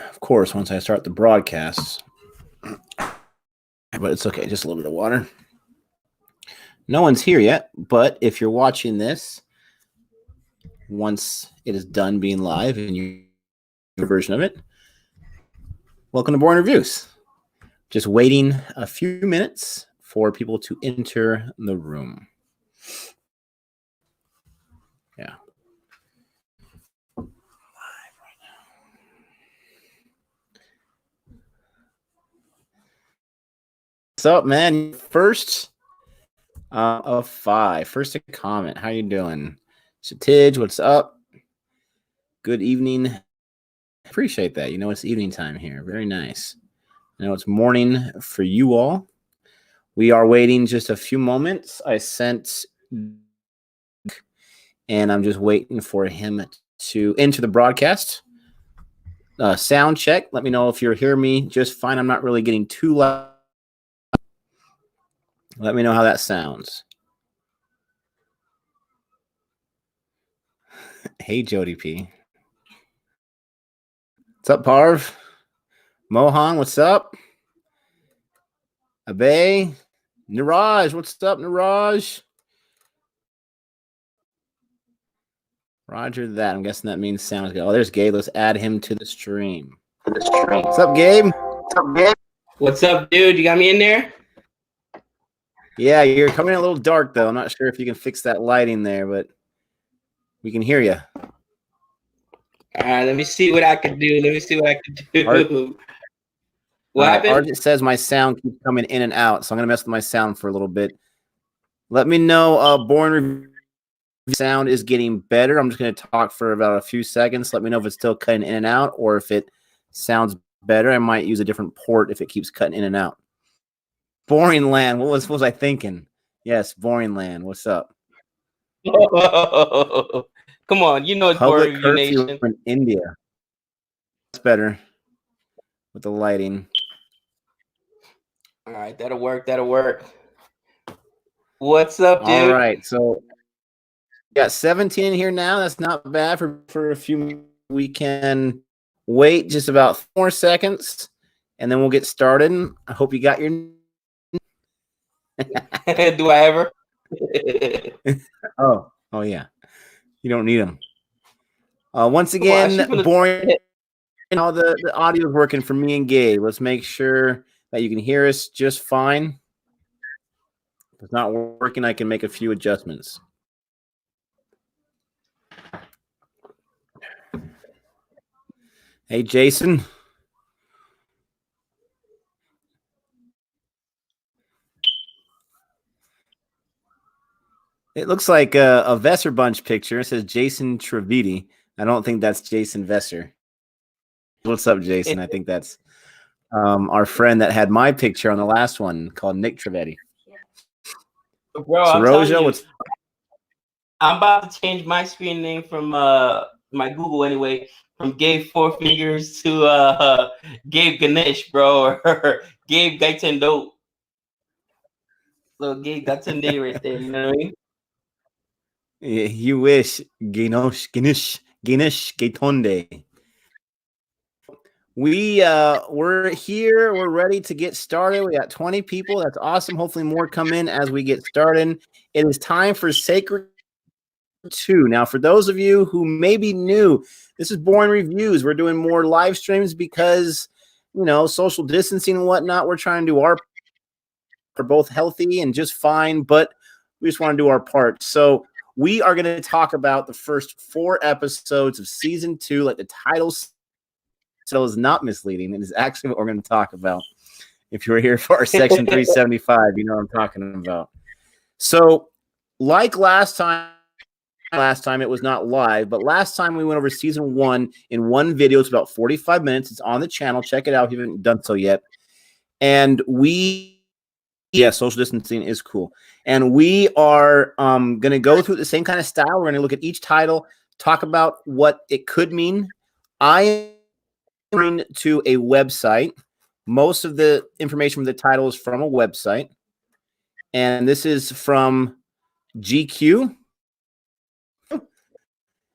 Of course, once I start the broadcasts, but it's okay. Just a little bit of water. No one's here yet, but if you're watching this, once it is done being live and your version of it, welcome to Born Reviews. Just waiting a few minutes for people to enter the room. Yeah. What's up, man? First of 5. First a comment. How you doing? Satij, what's up? Good evening. Appreciate that. You know, it's evening time here. Very nice. I know it's morning for you all. We are waiting just a few moments. I sent, and I'm just waiting for him to enter the broadcast. Sound check. Let me know if you're hearing me just fine. I'm not really getting too loud. Let me know how that sounds. Hey, Jody P. What's up, Parv? Mohan, what's up? Abe, Niraj, what's up, Niraj? Roger that. I'm guessing that means sound is good. Oh, there's Gabe. Let's add him to the stream. What's up, Gabe? What's up, Gabe? What's up, dude? You got me in there? Yeah, you're coming in a little dark, though. I'm not sure if you can fix that lighting there, but we can hear you. All right, let me see what I can do. What happened? Argent says my sound keeps coming in and out, so I'm going to mess with my sound for a little bit. Let me know, Born Review sound is getting better. I'm just going to talk for about a few seconds. Let me know if it's still cutting in and out or if it sounds better. I might use a different port if it keeps cutting in and out. Boring Land. What was I thinking? Yes, Boring Land. What's up? Come on, you know it's Public Boring curfew Nation in India. That's better with the lighting. All right, that'll work. What's up, dude? All right, so got 17 in here now. That's not bad for a few minutes. We can wait just about 4 more seconds, and then we'll get started. I hope you got your. Do I ever? oh yeah, you don't need them. Once again, Boring. How the audio is working for me and Gabe. Let's make sure that you can hear us just fine. If it's not working, I can make a few adjustments. Hey, Jason. It looks like a Vesser Bunch picture. It says Jason Treviti. I don't think that's Jason Vesser. What's up, Jason? I think that's our friend that had my picture on the last one called Nick Treviti. Bro, Saroja, I'm about to change my screen name from my Google anyway, from Gabe Four Fingers to Gabe Ganesh, bro, or Gabe Gaitendo. So Gabe Gaitende right there, you know what I mean? Yeah, you wish. Ganesh Gaitonde. We're here. We're ready to get started. We got 20 people. That's awesome. Hopefully more come in as we get started. It is time for Sacred 2. Now, for those of you who may be new, this is Boring Reviews. We're doing more live streams because, you know, social distancing and whatnot. We're trying to do our are both healthy and just fine, but we just want to do our part. So we are going to talk about the first 4 episodes of season 2, like the title is not misleading. It is actually what we're going to talk about. If you were here for our section 375, you know what I'm talking about. So like last time it was not live, but last time we went over season 1 in one video. It's about 45 minutes. It's on the channel. Check it out if you haven't done so yet. And social distancing is cool. And we are going to go through the same kind of style. We're going to look at each title, talk about what it could mean. I am to a website. Most of the information from the title is from a website. And this is from GQ.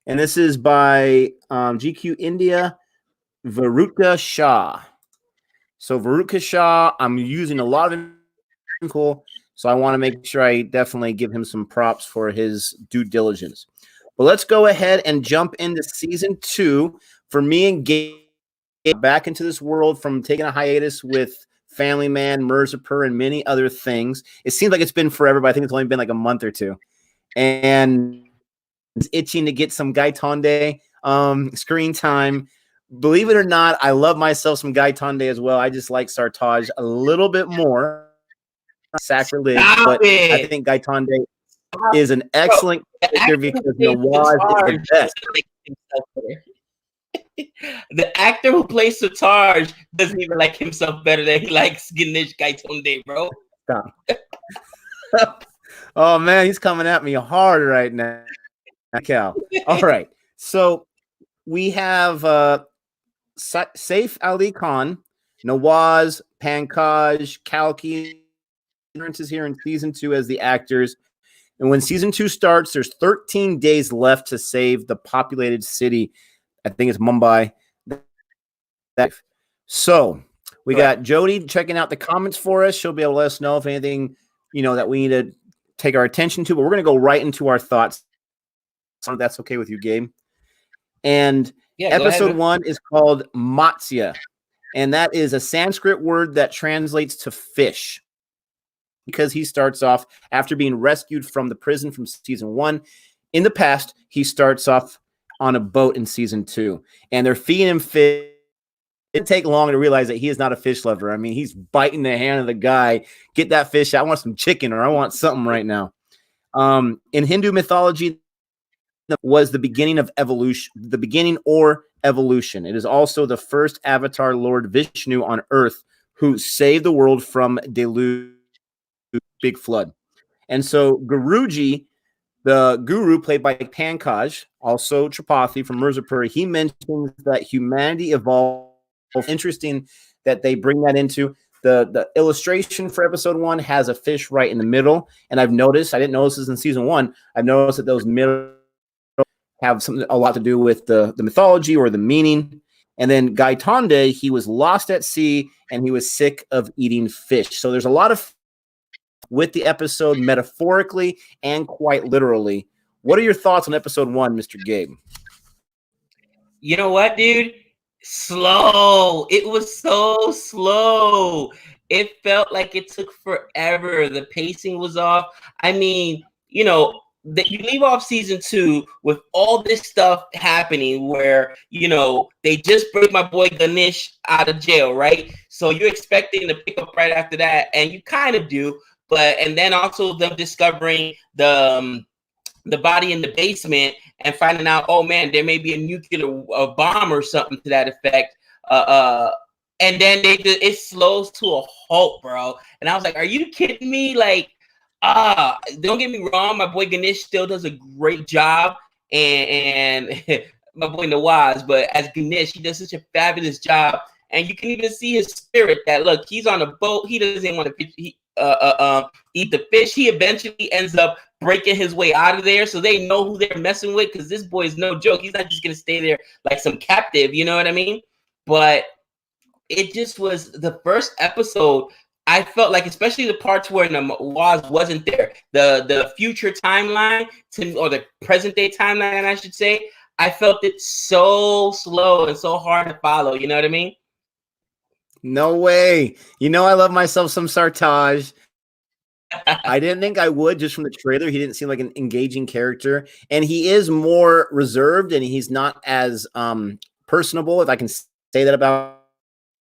And this is by GQ India. Verutka Shah. So Verutka Shah, I'm using a lot of cool, so I want to make sure I definitely give him some props for his due diligence. But let's go ahead and jump into season 2. For me and Gabe, back into this world from taking a hiatus with Family Man, Merzapur, and many other things. It seems like it's been forever, but I think it's only been like a month or two. And it's itching to get some Gaitonde screen time. Believe it or not, I love myself some Gaitonde as well. I just like Sartaj a little bit more. Sacrilege, Stop but I it. think Gaitonde Stop is an Bro, excellent the character actor who because plays Nawaz is the Sarge best. doesn't like himself better. The actor who plays Sarge doesn't even like himself better than he likes Ganesh Gaitonde, bro. Stop. Oh man, he's coming at me hard right now, Cal. All right, so we have Saif Ali Khan, Nawaz, Pankaj, Kalki appearances here in season 2 as the actors. And when season 2 starts, there's 13 days left to save the populated city. I think it's Mumbai. So we got Jody checking out the comments for us. She'll be able to let us know if anything, that we need to take our attention to. But we're going to go right into our thoughts. So that's okay with you, Gabe. And episode 1 is called Matsya. And that is a Sanskrit word that translates to fish. Because he starts off after being rescued from the prison from season 1. In the past, he starts off on a boat in season 2. And they're feeding him fish. It didn't take long to realize that he is not a fish lover. I mean, he's biting the hand of the guy. Get that fish. I want some chicken or I want something right now. In Hindu mythology, was the beginning of evolution, the beginning or evolution. It is also the first avatar Lord Vishnu on Earth who saved the world from deluge, big flood. And so Guruji, the guru played by Pankaj, also Tripathi from Mirzapur, he mentions that humanity evolved. Interesting that they bring that into the illustration for episode 1 has a fish right in the middle. And I've noticed, I didn't notice this in season 1, I've noticed that those middle have something a lot to do with the mythology or the meaning. And then Gaitonde, he was lost at sea and he was sick of eating fish. So there's a lot of with the episode metaphorically and quite literally. What are your thoughts on episode 1, Mr. Gabe? You know what, dude? Slow. It was so slow. It felt like it took forever. The pacing was off. I mean, that you leave off season 2 with all this stuff happening where, they just break my boy Ganesh out of jail, right? So you're expecting to pick up right after that, and you kind of do. And then also them discovering the body in the basement and finding out, oh man, there may be a nuclear bomb or something to that effect. And then it slows to a halt, bro. And I was like, are you kidding me? Like, don't get me wrong, my boy Ganesh still does a great job, and my boy Nawaz, but as Ganesh, he does such a fabulous job. And you can even see his spirit that, look, he's on a boat. He doesn't want to eat the fish. He eventually ends up breaking his way out of there, so they know who they're messing with, because this boy is no joke. He's not just going to stay there like some captive, you know what I mean? But it just was the first episode. I felt like, especially the parts where Nawaz wasn't there, the future timeline or the present day timeline, I should say, I felt it so slow and so hard to follow. You know what I mean? No way. I love myself some Sartaj. I didn't think I would just from the trailer. He didn't seem like an engaging character. And he is more reserved and he's not as personable, if I can say that about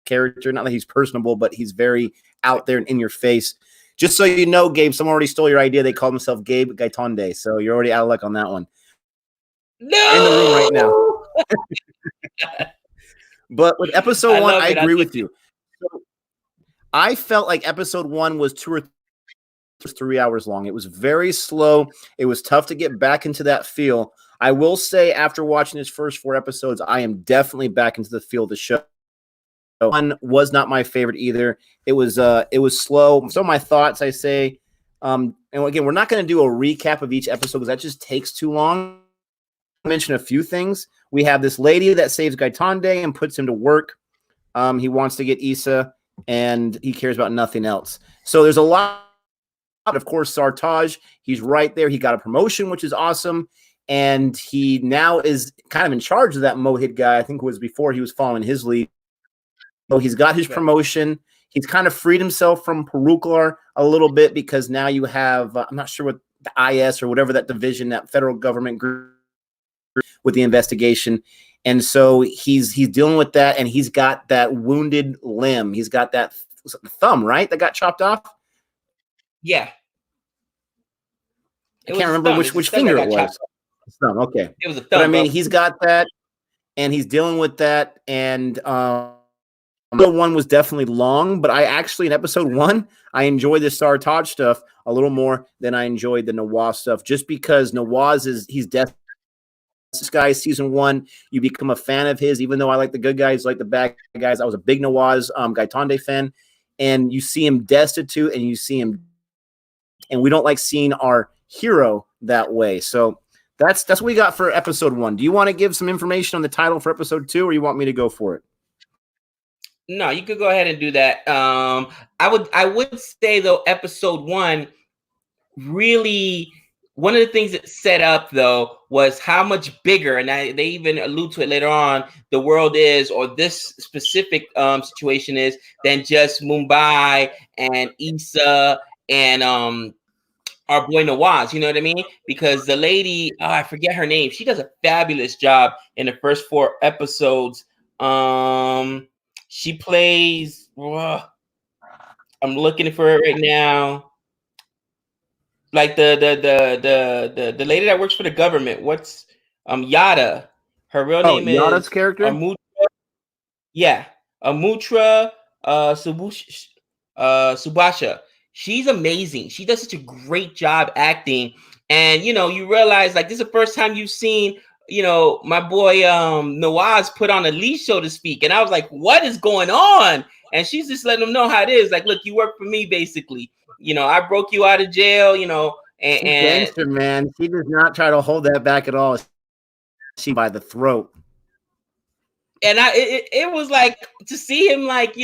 character. Not that he's personable, but he's very out there and in your face. Just so you know, Gabe, someone already stole your idea. They called himself Gabe Gaitonde. So you're already out of luck on that one. No! In the room right now. But with episode 1, I agree with you. So I felt like episode 1 was 2 or 3 hours long. It was very slow. It was tough to get back into that feel. I will say, after watching his first 4 episodes, I am definitely back into the feel of the show. One was not my favorite either. It was slow. So my thoughts, I say, and again, we're not going to do a recap of each episode because that just takes too long. I'll mention a few things, we have this lady that saves Gaitande and puts him to work. He wants to get Issa, and he cares about nothing else. So there's a lot. Of course, Sartaj, he's right there. He got a promotion, which is awesome. And he now is kind of in charge of that Mohit guy. I think it was before he was following his lead. So he's got his promotion. He's kind of freed himself from Peruklar a little bit because now you have, I'm not sure what the IS or whatever that division, that federal government group with the investigation. And so he's dealing with that, and he's got that wounded limb. He's got that thumb, right? That got chopped off. Yeah. I can't remember which finger it was. Thumb, okay. It was a thumb. But I mean, he's got that, and he's dealing with that. And episode 1 was definitely long, but I actually, in episode 1, I enjoyed the Sartaj stuff a little more than I enjoyed the Nawaz stuff, just because Nawaz he's death. This guy, season 1, you become a fan of his, even though I like the good guys, like the bad guys. I was a big Nawaz Gaitande fan, and you see him destitute, and you see him, and we don't like seeing our hero that way. So that's what we got for episode 1. Do you want to give some information on the title for episode 2, or you want me to go for it? No, you could go ahead and do that. I would say though, episode 1 really, one of the things that set up though was how much bigger, and they even allude to it later on, the world is, or this specific situation is, than just Mumbai and Issa and our boy Nawaz, you know what I mean? Because the lady, I forget her name, she does a fabulous job in the first 4 episodes. She plays, I'm looking for it right now. Like the lady that works for the government. What's Yada? Her real name Yada's is character? Amutra. Yeah, Amutra Subhasha. She's amazing. She does such a great job acting. And you realize like this is the first time you've seen my boy Nawaz put on a leash, so to speak. And I was like, what is going on? And she's just letting them know how it is. Like, look, you work for me, basically. I broke you out of jail, and gangster, man. She does not try to hold that back at all. She by the throat. And it was like to see him like,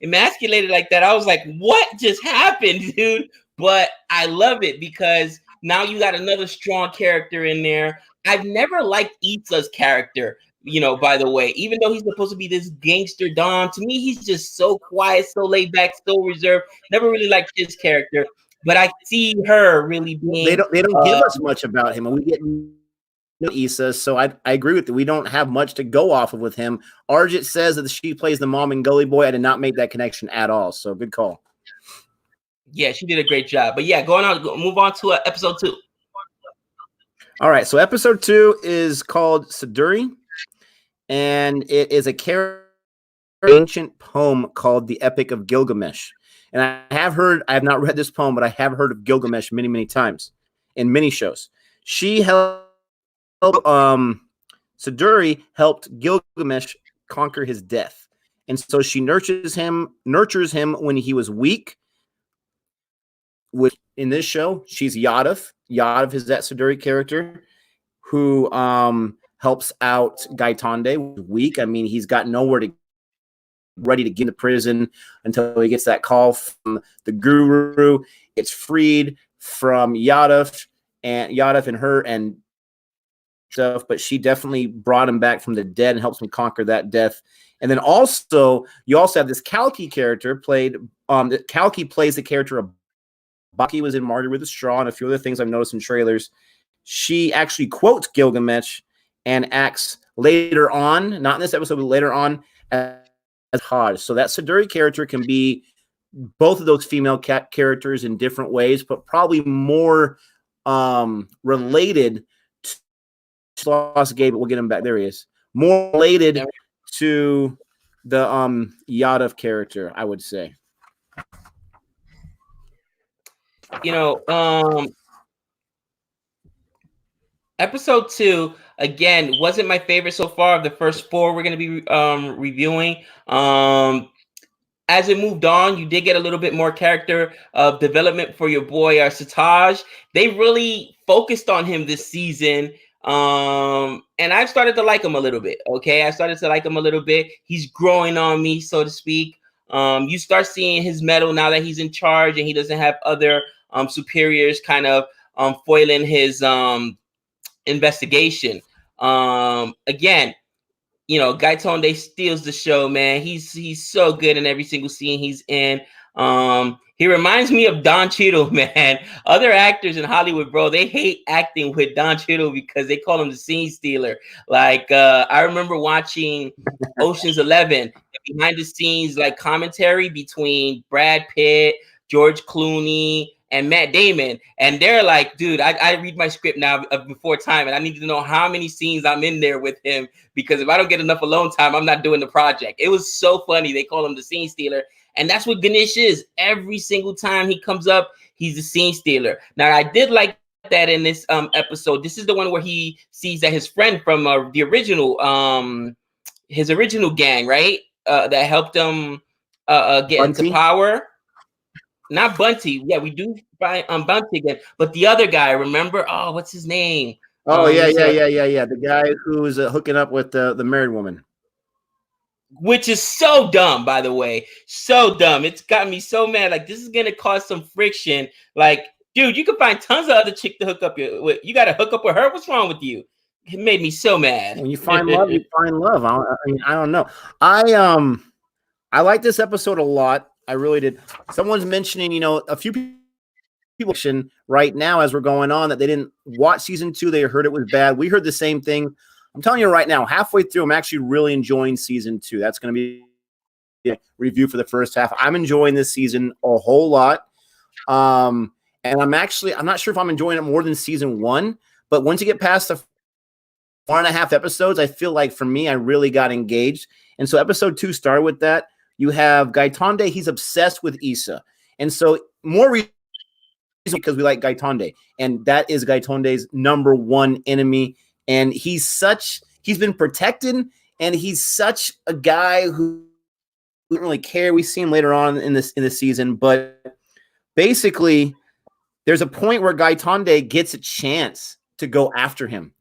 emasculated like that. I was like, what just happened, dude? But I love it because now you got another strong character in there. I've never liked Issa's character, by the way, even though he's supposed to be this gangster Don, to me, he's just so quiet, so laid back, so reserved. Never really liked his character, but I see her really being. They don't give us much about him, and we get Issa, so I agree with you. We don't have much to go off of with him. Arjit says that she plays the mom in Gully Boy. I did not make that connection at all, so good call. Yeah, she did a great job. But yeah, move on to episode 2. All right, so episode 2 is called Saduri, and it is a ancient poem called the Epic of Gilgamesh. And I have not read this poem, but I have heard of Gilgamesh many, many times in many shows. She helped Saduri helped Gilgamesh conquer his death. And so she nurtures him when he was weak. Which in this show, she's Yadav. Yadav is that Saduri character who helps out Gaitande weak. I mean, he's got nowhere to ready to get into prison until he gets that call from the guru. It's freed from Yadav and her and stuff, but she definitely brought him back from the dead and helps him conquer that death. And then you also have this Kalki character played. Kalki plays the character of Baki, was in Martyr with a Straw, and a few other things I've noticed in trailers. She actually quotes Gilgamesh and acts later on, not in this episode, but later on, as Haj. So that Saduri character can be both of those female characters in different ways, but probably more related to Lost Gay, but we'll get him back. There he is. More related to the Yadav character, I would say. Episode 2 again wasn't my favorite so far of the first 4 we're going to be reviewing. As it moved on, you did get a little bit more character development for your boy Sartaj. They really focused on him this season. And I've started to like him a little bit. Okay, I started to like him a little bit. He's growing on me, so to speak. You start seeing his mettle now that he's in charge and he doesn't have other superiors kind of foiling his investigation. Again, you know, Gaitonde steals the show, man. He's so good in every single scene he's in. He reminds me of Don Cheadle, man. Other actors in Hollywood, bro, they hate acting with Don Cheadle because they call him the scene stealer. Like, I remember watching Ocean's 11, behind the scenes, like commentary between Brad Pitt, George Clooney, and Matt Damon, and they're like, dude, I read my script now before time, and I need to know how many scenes I'm in there with him, because if I don't get enough alone time, I'm not doing the project. It was so funny. They call him the scene stealer, and that's what Ganesh is. Every single time he comes up, he's the scene stealer. Now, I did like that in this episode. This is the one where he sees that his friend from the original, his original gang, right, that helped him get into power. Not Bunty. Yeah, we do find Bunty again. But the other guy, remember? Oh, what's his name? Oh, yeah. The guy who's hooking up with the married woman. Which is so dumb, by the way. So dumb. It's got me so mad. Like, this is going to cause some friction. Like, dude, you can find tons of other chicks to hook up with. You got to hook up with her? What's wrong with you? It made me so mad. When you find love, you find love. I don't know. I like this episode a lot. I really did. Someone's mentioning, you know, a few people right now as we're going on that they didn't watch season 2. They heard it was bad. We heard the same thing. I'm telling you right now, halfway through, I'm actually really enjoying season 2. That's going to be a review for the first half. I'm enjoying this season a whole lot. And I'm not sure if I'm enjoying it more than season 1, but once you get past the 1.5 episodes, I feel like for me, I really got engaged. And so episode 2 started with that. You have Gaitonde. He's obsessed with Issa. And so more reason because we like Gaitonde. And that is Gaitonde's number one enemy. And he's been protected, and he's such a guy who doesn't really care. We see him later on in the season. But basically, there's a point where Gaitonde gets a chance to go after him.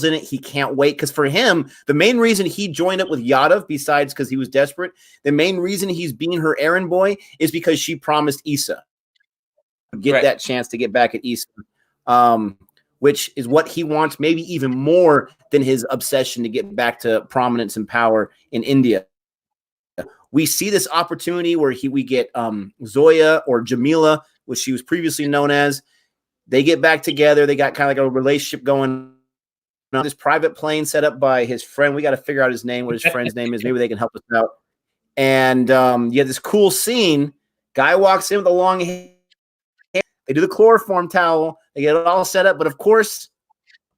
In it, he can't wait, because for him, the main reason he joined up with Yadav, besides because he was desperate, the main reason he's being her errand boy is because she promised Issa get that chance to get back at Issa, which is what he wants, maybe even more than his obsession to get back to prominence and power in India. We see this opportunity where we get Zoya, or Jamila, which she was previously known as. They get back together. They got kind of like a relationship going. This private plane set up by his friend. We got to figure out his name, what his friend's name is. Maybe they can help us out. And you have this cool scene. Guy walks in with a long hair. They do the chloroform towel. They get it all set up. But of course,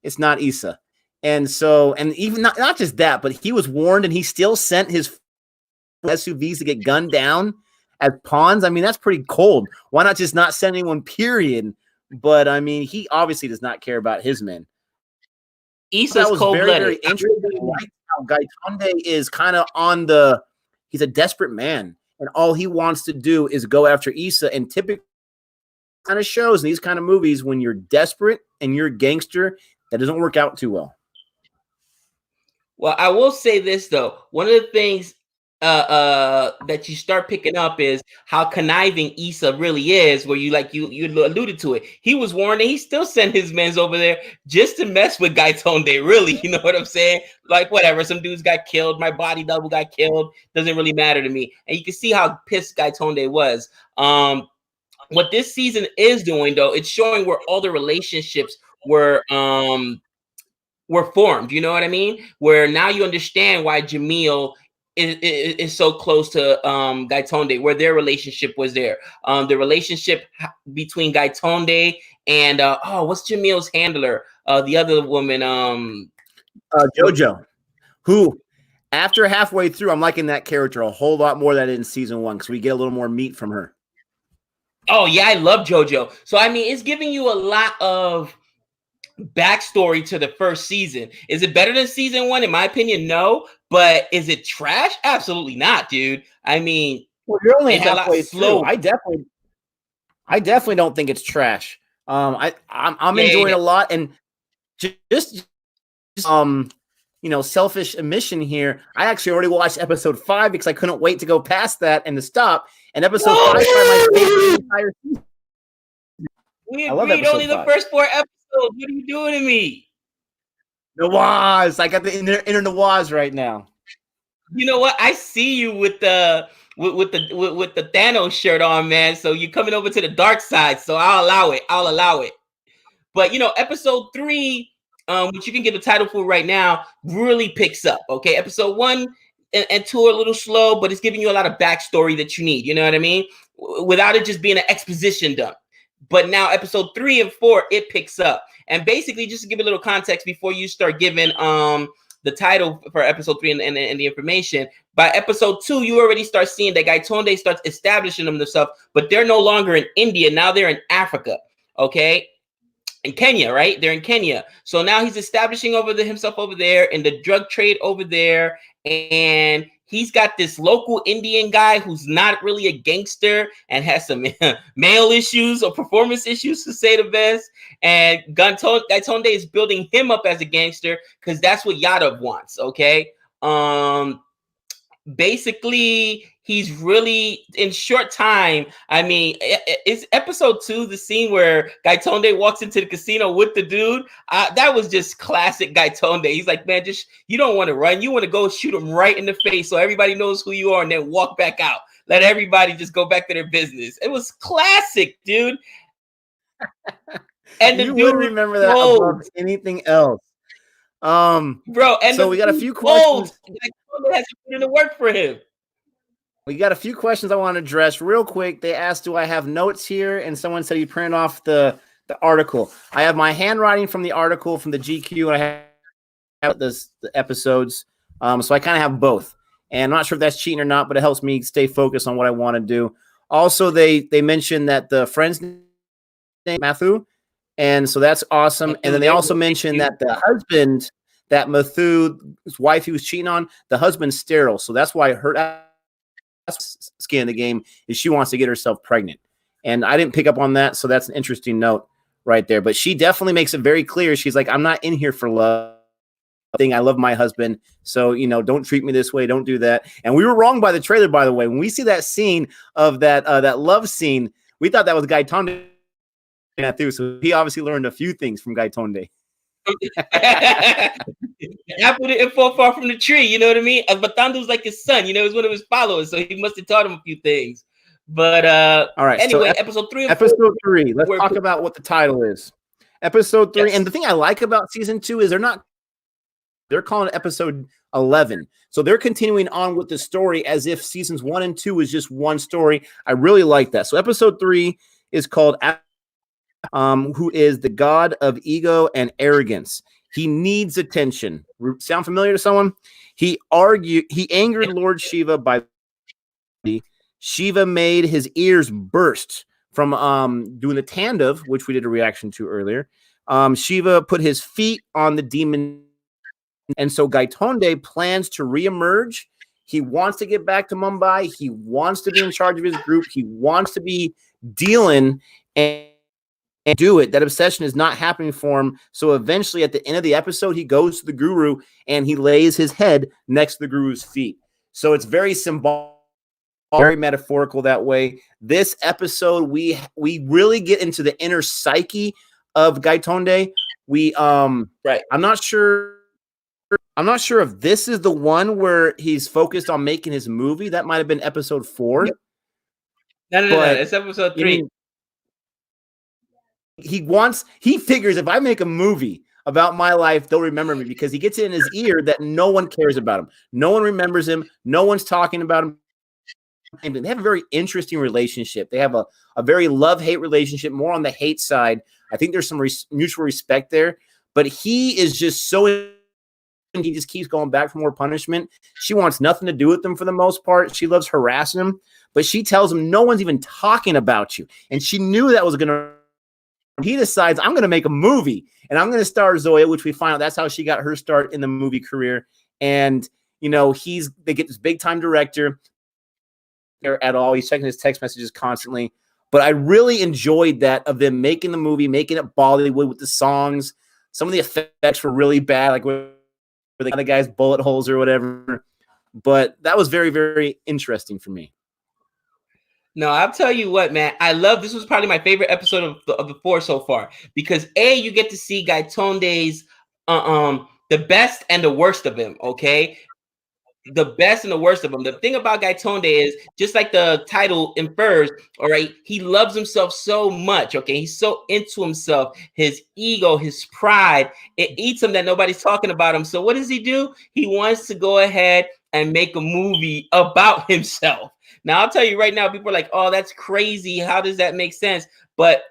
it's not Issa. And so, and even not just that, but he was warned, and he still sent his SUVs to get gunned down as pawns. I mean, that's pretty cold. Why not just not send anyone, period? But I mean, he obviously does not care about his men. Issa's cold-blooded. Very interesting. How Gaitonde is kind of he's a desperate man, and all he wants to do is go after Issa. And typically, kind of shows in these kind of movies, when you're desperate and you're a gangster, that doesn't work out too well. Well, I will say this though. One of the things that you start picking up is how conniving Issa really is, where you alluded to it. He was warned, and he still sent his men over there just to mess with Gaitonde, really. You know what I'm saying? Like, whatever, some dudes got killed, my body double got killed, doesn't really matter to me. And you can see how pissed Gaitonde was. What this season is doing, though, it's showing where all the relationships were formed. You know what I mean? Where now you understand why Jamil is so close to Gaitonde, where their relationship was there. The relationship between Gaitonde and what's Jamil's handler? The other woman, Jojo, who after halfway through, I'm liking that character a whole lot more than in season 1, because we get a little more meat from her. Oh yeah, I love Jojo. So I mean, it's giving you a lot of backstory to the first season. Is it better than season 1? In my opinion, no. But is it trash? Absolutely not, dude. I mean, well, you're only halfway through. I definitely don't think it's trash. I'm enjoying it a lot, and just selfish admission here. I actually already watched episode 5 because I couldn't wait to go past that and to stop. And episode 5 is my favorite entire season. We agreed only the first 4 episodes. What are you doing to me? Noirs. I got the inner noirs right now. You know what? I see you with the Thanos shirt on, man. So you're coming over to the dark side. So I'll allow it. But episode 3, which you can get the title for right now, really picks up. Okay, episode 1 and 2 are a little slow, but it's giving you a lot of backstory that you need. You know what I mean? Without it just being an exposition dump. But now episode 3 and 4, it picks up. And basically, just to give a little context before you start giving the title for episode 3 and the information, by episode 2, you already start seeing that Gaitonde starts establishing themselves, but they're no longer in India. Now they're in Africa, okay? In Kenya, right? They're in Kenya. So now he's establishing himself over there in the drug trade over there. And he's got this local Indian guy who's not really a gangster and has some male issues or performance issues, to say the best. And Gaitonde is building him up as a gangster because that's what Yadav wants, okay? Basically, he's really, in short time, I mean, it's episode 2, the scene where Gaitonde walks into the casino with the dude. That was just classic Gaitonde. He's like, man, you don't want to run. You want to go shoot him right in the face so everybody knows who you are and then walk back out. Let everybody just go back to their business. It was classic, dude. And you would remember that above anything else. Bro, and so we got a few questions. Has to put in the work for him. We got a few questions I want to address real quick. They asked, do I have notes here? And someone said you printed off the article. I have my handwriting from the article from the GQ, and I have the episodes. So I kind of have both. And I'm not sure if that's cheating or not, but it helps me stay focused on what I want to do. Also, they mentioned that the friend's name Matthew, and so that's awesome. And then they also mentioned that the husband, that Mathu's wife he was cheating on, the husband's sterile. So that's why her skin in the game is she wants to get herself pregnant. And I didn't pick up on that. So that's an interesting note right there. But she definitely makes it very clear. She's like, I'm not in here for love. I love my husband. So, don't treat me this way. Don't do that. And we were wrong by the trailer, by the way. When we see that scene of that love scene, we thought that was Gaitonde. So he obviously learned a few things from Gaitonde. Apple didn't fall far from the tree, you know what I mean? Batandu's like his son, he was one of his followers, so he must have taught him a few things. But all right, anyway, so episode 3. Episode 3. Let's talk about what the title is. Episode 3, yes. And the thing I like about season 2 is they're calling it episode 11. So they're continuing on with the story as if seasons 1 and 2 is just one story. I really like that. So episode 3 is called who is the god of ego and arrogance. He needs attention. Sound familiar to someone? He angered Lord Shiva by Shiva made his ears burst from doing the Tandav, which we did a reaction to earlier. Shiva put his feet on the demon, and so Gaitonde plans to reemerge. He wants to get back to Mumbai. He wants to be in charge of his group. He wants to be dealing and do it. That obsession is not happening for him. So eventually at the end of the episode, he goes to the guru and he lays his head next to the guru's feet. So it's very symbolic, very metaphorical that way. This episode, we really get into the inner psyche of Gaitonde. Right. I'm not sure if this is the one where he's focused on making his movie. That might have been episode 4. Yep. No. It's episode 3. He figures if I make a movie about my life, they'll remember me, because he gets it in his ear that no one cares about him. No one remembers him. No one's talking about him. And they have a very interesting relationship. They have a very love-hate relationship, more on the hate side. I think there's some mutual respect there, but he is just so, he just keeps going back for more punishment. She wants nothing to do with him for the most part. She loves harassing him, but she tells him no one's even talking about you. And she knew that was going to, he decides, I'm going to make a movie and I'm going to star Zoya, which we find out that's how she got her start in the movie career. And, they get this big time director at all. He's checking his text messages constantly, but I really enjoyed that of them making the movie, making it Bollywood with the songs. Some of the effects were really bad, like where the guy's bullet holes or whatever. But that was very, very interesting for me. No, I'll tell you what, man. I love this. Was probably my favorite episode of the four so far because you get to see Gaitonde's the best and the worst of him. Okay, the best and the worst of him. The thing about Gaitonde is, just like the title infers, all right, he loves himself so much. Okay, he's so into himself, his ego, his pride. It eats him that nobody's talking about him. So what does he do? He wants to go ahead and make a movie about himself. Now, I'll tell you right now, people are like, oh, that's crazy. How does that make sense? But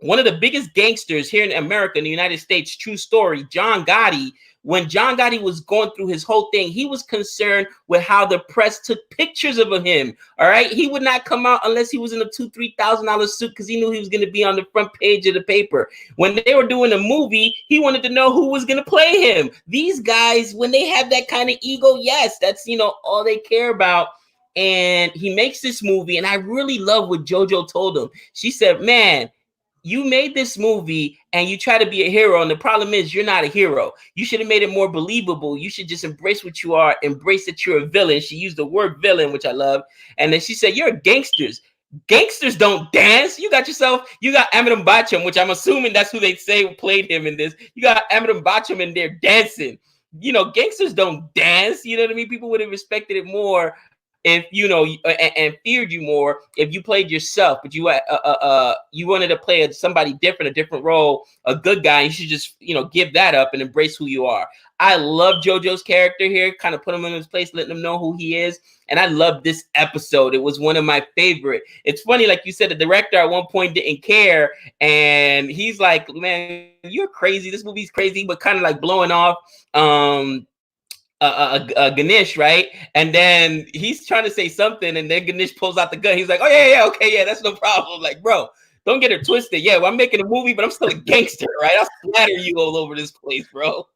one of the biggest gangsters here in America, in the United States, true story, John Gotti, when John Gotti was going through his whole thing, he was concerned with how the press took pictures of him. All right. He would not come out unless he was in a $2,000-$3,000 suit because he knew he was going to be on the front page of the paper. When they were doing a movie, he wanted to know who was going to play him. These guys, when they have that kind of ego, yes, that's, all they care about. And he makes this movie. And I really love what JoJo told him. She said, man, you made this movie and you try to be a hero. And the problem is you're not a hero. You should have made it more believable. You should just embrace what you are. Embrace that you're a villain. She used the word villain, which I love. And then she said, you're gangsters. Gangsters don't dance. You got Amitabh Bachchan, which I'm assuming that's who they say played him in this. You got Amitabh Bachchan in there dancing. Gangsters don't dance. You know what I mean? People would have respected it more if and feared you more if you played yourself, but you wanted to play somebody different, a different role, a good guy. You should just give that up and embrace who you are. I love JoJo's character here, kind of put him in his place, letting him know who he is. And I love this episode. It was one of my favorite. It's funny, like you said, the director at one point didn't care, and he's like, "Man, you're crazy. This movie's crazy," but kind of like blowing off Ganesh, right? And then he's trying to say something, and then Ganesh pulls out the gun. He's like, "Oh yeah, okay, yeah, that's no problem." Like, bro, don't get it twisted. Yeah, well, I'm making a movie, but I'm still a gangster, right? I'll splatter you all over this place, bro.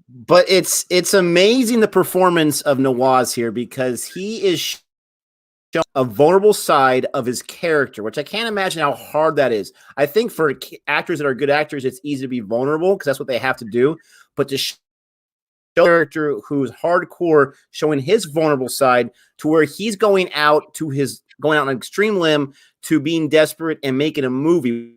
But it's amazing the performance of Nawaz here because he is showing a vulnerable side of his character, which I can't imagine how hard that is. I think for actors that are good actors, it's easy to be vulnerable because that's what they have to do. But to character who's hardcore, showing his vulnerable side to where he's going out on an extreme limb to being desperate and making a movie.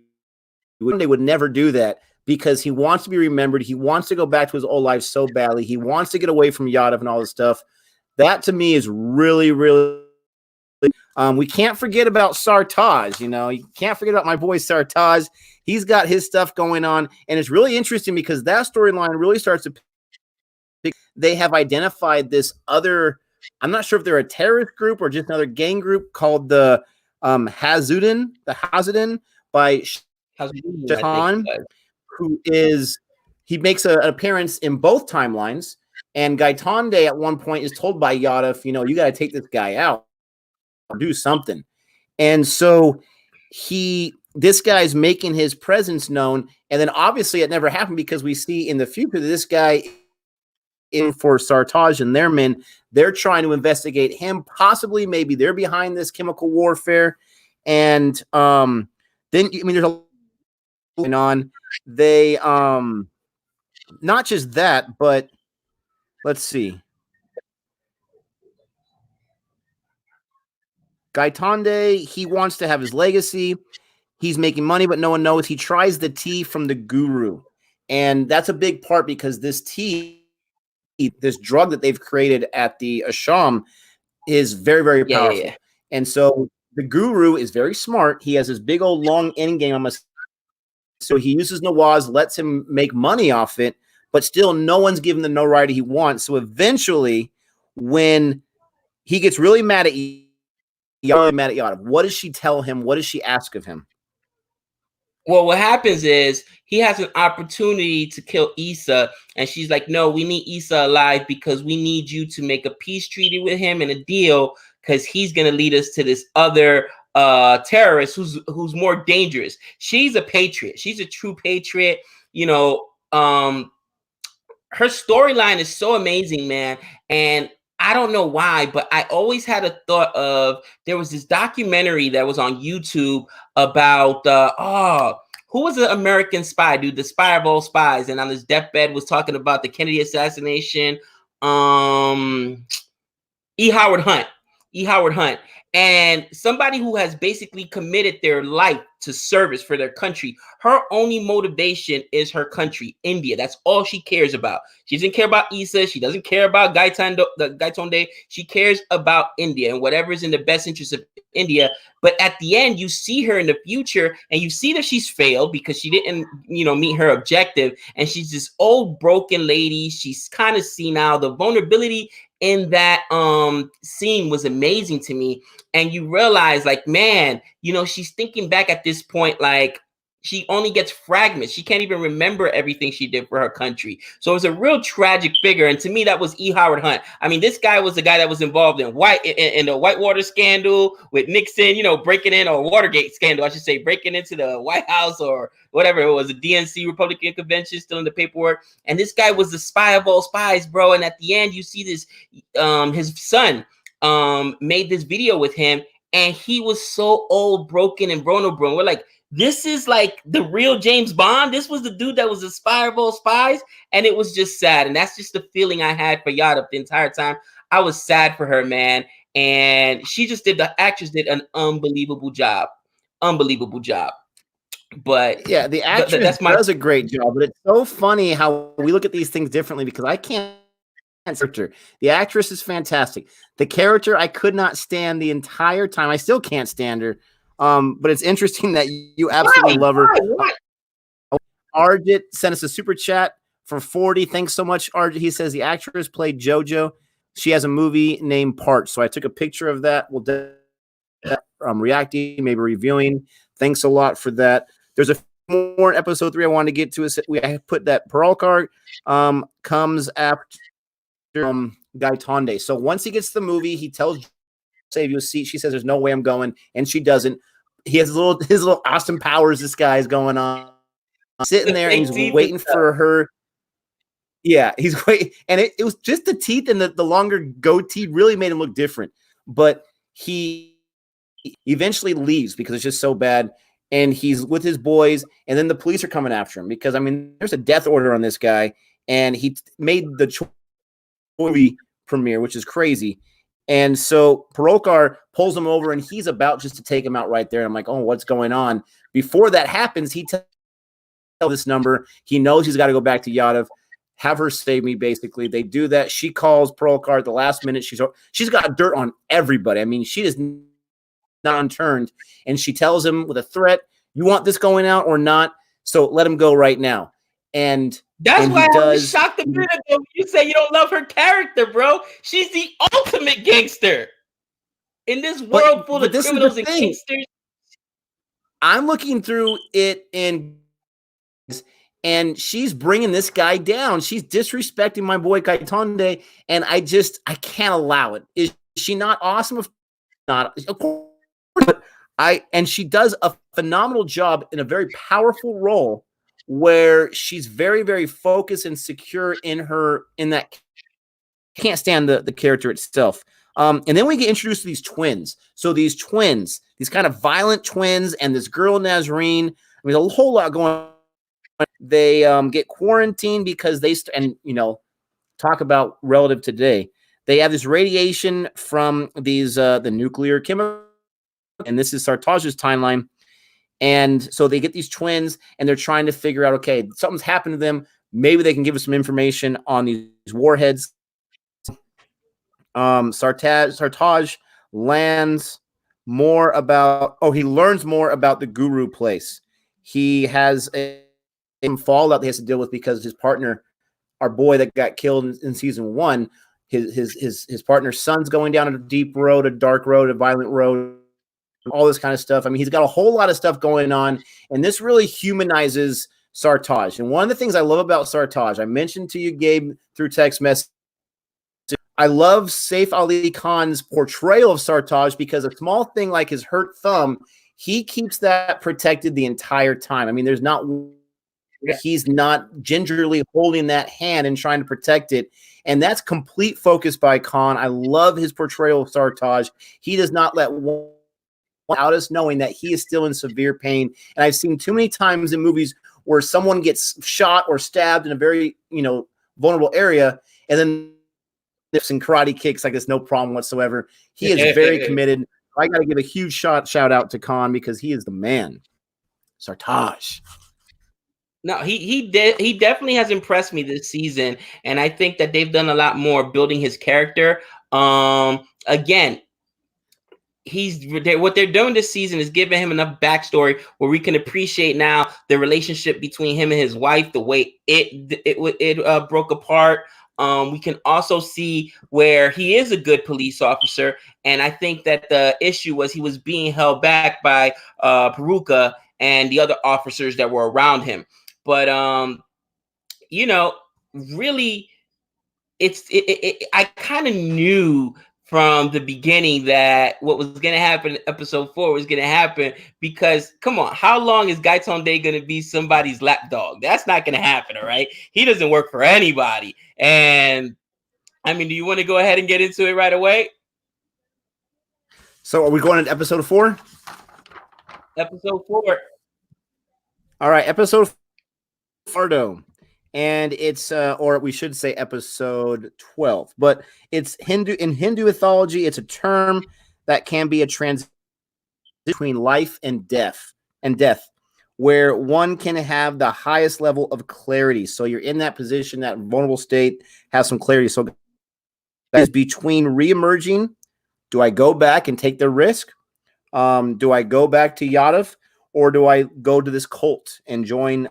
They would never do that because he wants to be remembered. He wants to go back to his old life so badly. He wants to get away from Yadav and all this stuff. That to me is really, really. We can't forget about Sartaj. You can't forget about my boy Sartaj. He's got his stuff going on, and it's really interesting because that storyline really starts to. They have identified this other, I'm not sure if they're a terrorist group or just another gang group called the Hazudin by Shahan, he makes an appearance in both timelines. And Gaitonde at one point is told by Yadav, you got to take this guy out, do something. And so this guy's making his presence known. And then obviously it never happened because we see in the future that this guy in for Sartaj and their men, they're trying to investigate him. Possibly, maybe they're behind this chemical warfare. And then, there's a lot going on. They, not just that, but let's see. Gaitonde, he wants to have his legacy. He's making money, but no one knows. He tries the tea from the guru. And that's a big part because this tea, this drug that they've created at the Asham is very, very powerful. Yeah. And so the guru is very smart. He has this big old long end game. So he uses Nawaz, lets him make money off it, but still no one's giving the notoriety he wants. So eventually, when he gets really mad at Yadav, what does she tell him? What does she ask of him? Well, what happens is he has an opportunity to kill Issa, and she's like, no, we need Issa alive because we need you to make a peace treaty with him and a deal because he's going to lead us to this other terrorist who's more dangerous. She's a patriot. She's a true patriot. Her storyline is so amazing, man. And I don't know why, but I always had a thought of, there was this documentary that was on YouTube about, Who was the American spy, dude? The spy of all spies, and on his deathbed was talking about the Kennedy assassination. E. Howard Hunt. E. Howard Hunt. And somebody who has basically committed their life to service for their country. Her only motivation is her country, India. That's all she cares about. She doesn't care about Issa. She doesn't care about Gaitonde. She cares about India and whatever is in the best interest of India. But at the end, you see her in the future and you see that she's failed because she didn't, meet her objective. And she's this old broken lady. She's kind of senile. The vulnerability in that scene was amazing to me. And you realize, like, man, she's thinking back at this point, like, she only gets fragments. She can't even remember everything she did for her country. So it was a real tragic figure. And to me, that was E. Howard Hunt. I mean, this guy was the guy that was involved in the Whitewater scandal with Nixon, breaking in, or Watergate scandal, I should say, breaking into the White House or whatever. It was a DNC Republican convention, still in the paperwork. And this guy was the spy of all spies, bro. And at the end, you see this, his son made this video with him. And he was so old, broken, and vulnerable. And we're like, this is like the real James Bond. This was the dude that was the spy of all spies. And it was just sad. And that's just the feeling I had for Yada the entire time. I was sad for her, man. And the actress did an unbelievable job. Unbelievable job. But yeah, the actress does a great job. But it's so funny how we look at these things differently because I can't. The actress is fantastic. The character I could not stand the entire time. I still can't stand her. But it's interesting that you absolutely love her. Arjit sent us a super chat for 40. Thanks so much, Arjit. He says the actress played JoJo. She has a movie named Part. So I took a picture of that. We'll reacting, maybe reviewing. Thanks a lot for that. There's a more in episode 3 I wanted to get to. I put that Parolkar comes after Gaitonde. So once he gets the movie, he tells save you a seat. She says there's no way I'm going, and she doesn't. He has his little Austin Powers disguise going on, sitting there, and he's waiting for her. Yeah, he's waiting, and it was just the teeth and the longer goatee really made him look different. But he eventually leaves because it's just so bad, and he's with his boys, and then the police are coming after him because there's a death order on this guy, and he made the movie premiere, which is crazy. And so Parolkar pulls him over, and he's about just to take him out right there. And I'm like, oh, what's going on? Before that happens, he tells this number. He knows he's got to go back to Yadav, have her save me, basically. They do that. She calls Parolkar at the last minute. She's got dirt on everybody. I mean, she is not unturned. And she tells him with a threat, you want this going out or not? So let him go right now. And that's why I was shocked a minute ago when you say you don't love her character, bro. She's the ultimate gangster in this world full of criminals and gangsters. I'm looking through it and she's bringing this guy down. She's disrespecting my boy Gaitonde, and I can't allow it. Is she not awesome? Not, of course, but she does a phenomenal job in a very powerful role, where she's very, very focused and secure in that. Can't stand the character itself. And then we get introduced to these twins. So these twins, these kind of violent twins, and this girl Nazreen. I mean, a whole lot going on. They get quarantined because talk about relative today. They have this radiation from these the nuclear chemical, and this is Sartaj's timeline. And so they get these twins, and they're trying to figure out, okay, something's happened to them. Maybe they can give us some information on these warheads. Sartaj learns more about the Guru place. He has a fallout that he has to deal with because his partner, our boy that got killed in season 1, his partner's son's going down a deep road, a dark road, a violent road, all this kind of stuff. I mean, he's got a whole lot of stuff going on, and this really humanizes Sartaj. And one of the things I love about Sartaj, I mentioned to you, Gabe, through text message, I love Saif Ali Khan's portrayal of Sartaj because a small thing like his hurt thumb, he keeps that protected the entire time. I mean, he's not gingerly holding that hand and trying to protect it. And that's complete focus by Khan. I love his portrayal of Sartaj. He does not let one without us knowing that he is still in severe pain. And I've seen too many times in movies where someone gets shot or stabbed in a very, vulnerable area, and then dips and karate kicks like it's no problem whatsoever. He is very committed. I got to give a huge shout out to Khan because he is the man. Sartaj. No, he definitely has impressed me this season, and I think that they've done a lot more building his character. Again, what they're doing this season is giving him enough backstory where we can appreciate now the relationship between him and his wife, the way it broke apart. We can also see where he is a good police officer, and I think that the issue was he was being held back by Peruka and the other officers that were around him. But really, I kind of knew from the beginning that what was going to happen in episode 4 was going to happen, because come on, how long is Gaitonde going to be somebody's lapdog? That's not going to happen. All right. He doesn't work for anybody. And I mean, do you want to go ahead and get into it right away? So are we going into episode 4? Episode 4. All right. Episode Fardo. And it's, or we should say episode 12, but it's in Hindu mythology. It's a term that can be a transition between life and death, where one can have the highest level of clarity. So you're in that position, that vulnerable state, has some clarity. So that is between reemerging. Do I go back and take the risk? Do I go back to Yadav, or do I go to this cult and join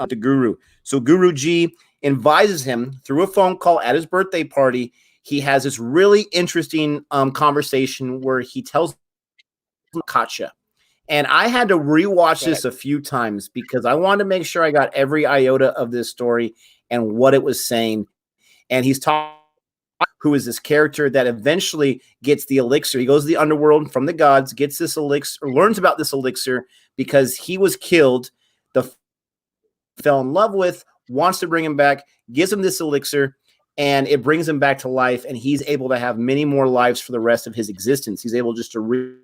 the Guru? So Guru Ji advises him through a phone call at his birthday party. He has this really interesting conversation where he tells Katja. And I had to rewatch this a few times because I wanted to make sure I got every iota of this story and what it was saying. And he's talking who is this character that eventually gets the elixir. He goes to the underworld from the gods, gets this elixir, learns about this elixir because he was killed. The fell in love with, wants to bring him back, gives him this elixir, and it brings him back to life, and he's able to have many more lives for the rest of his existence. He's able just to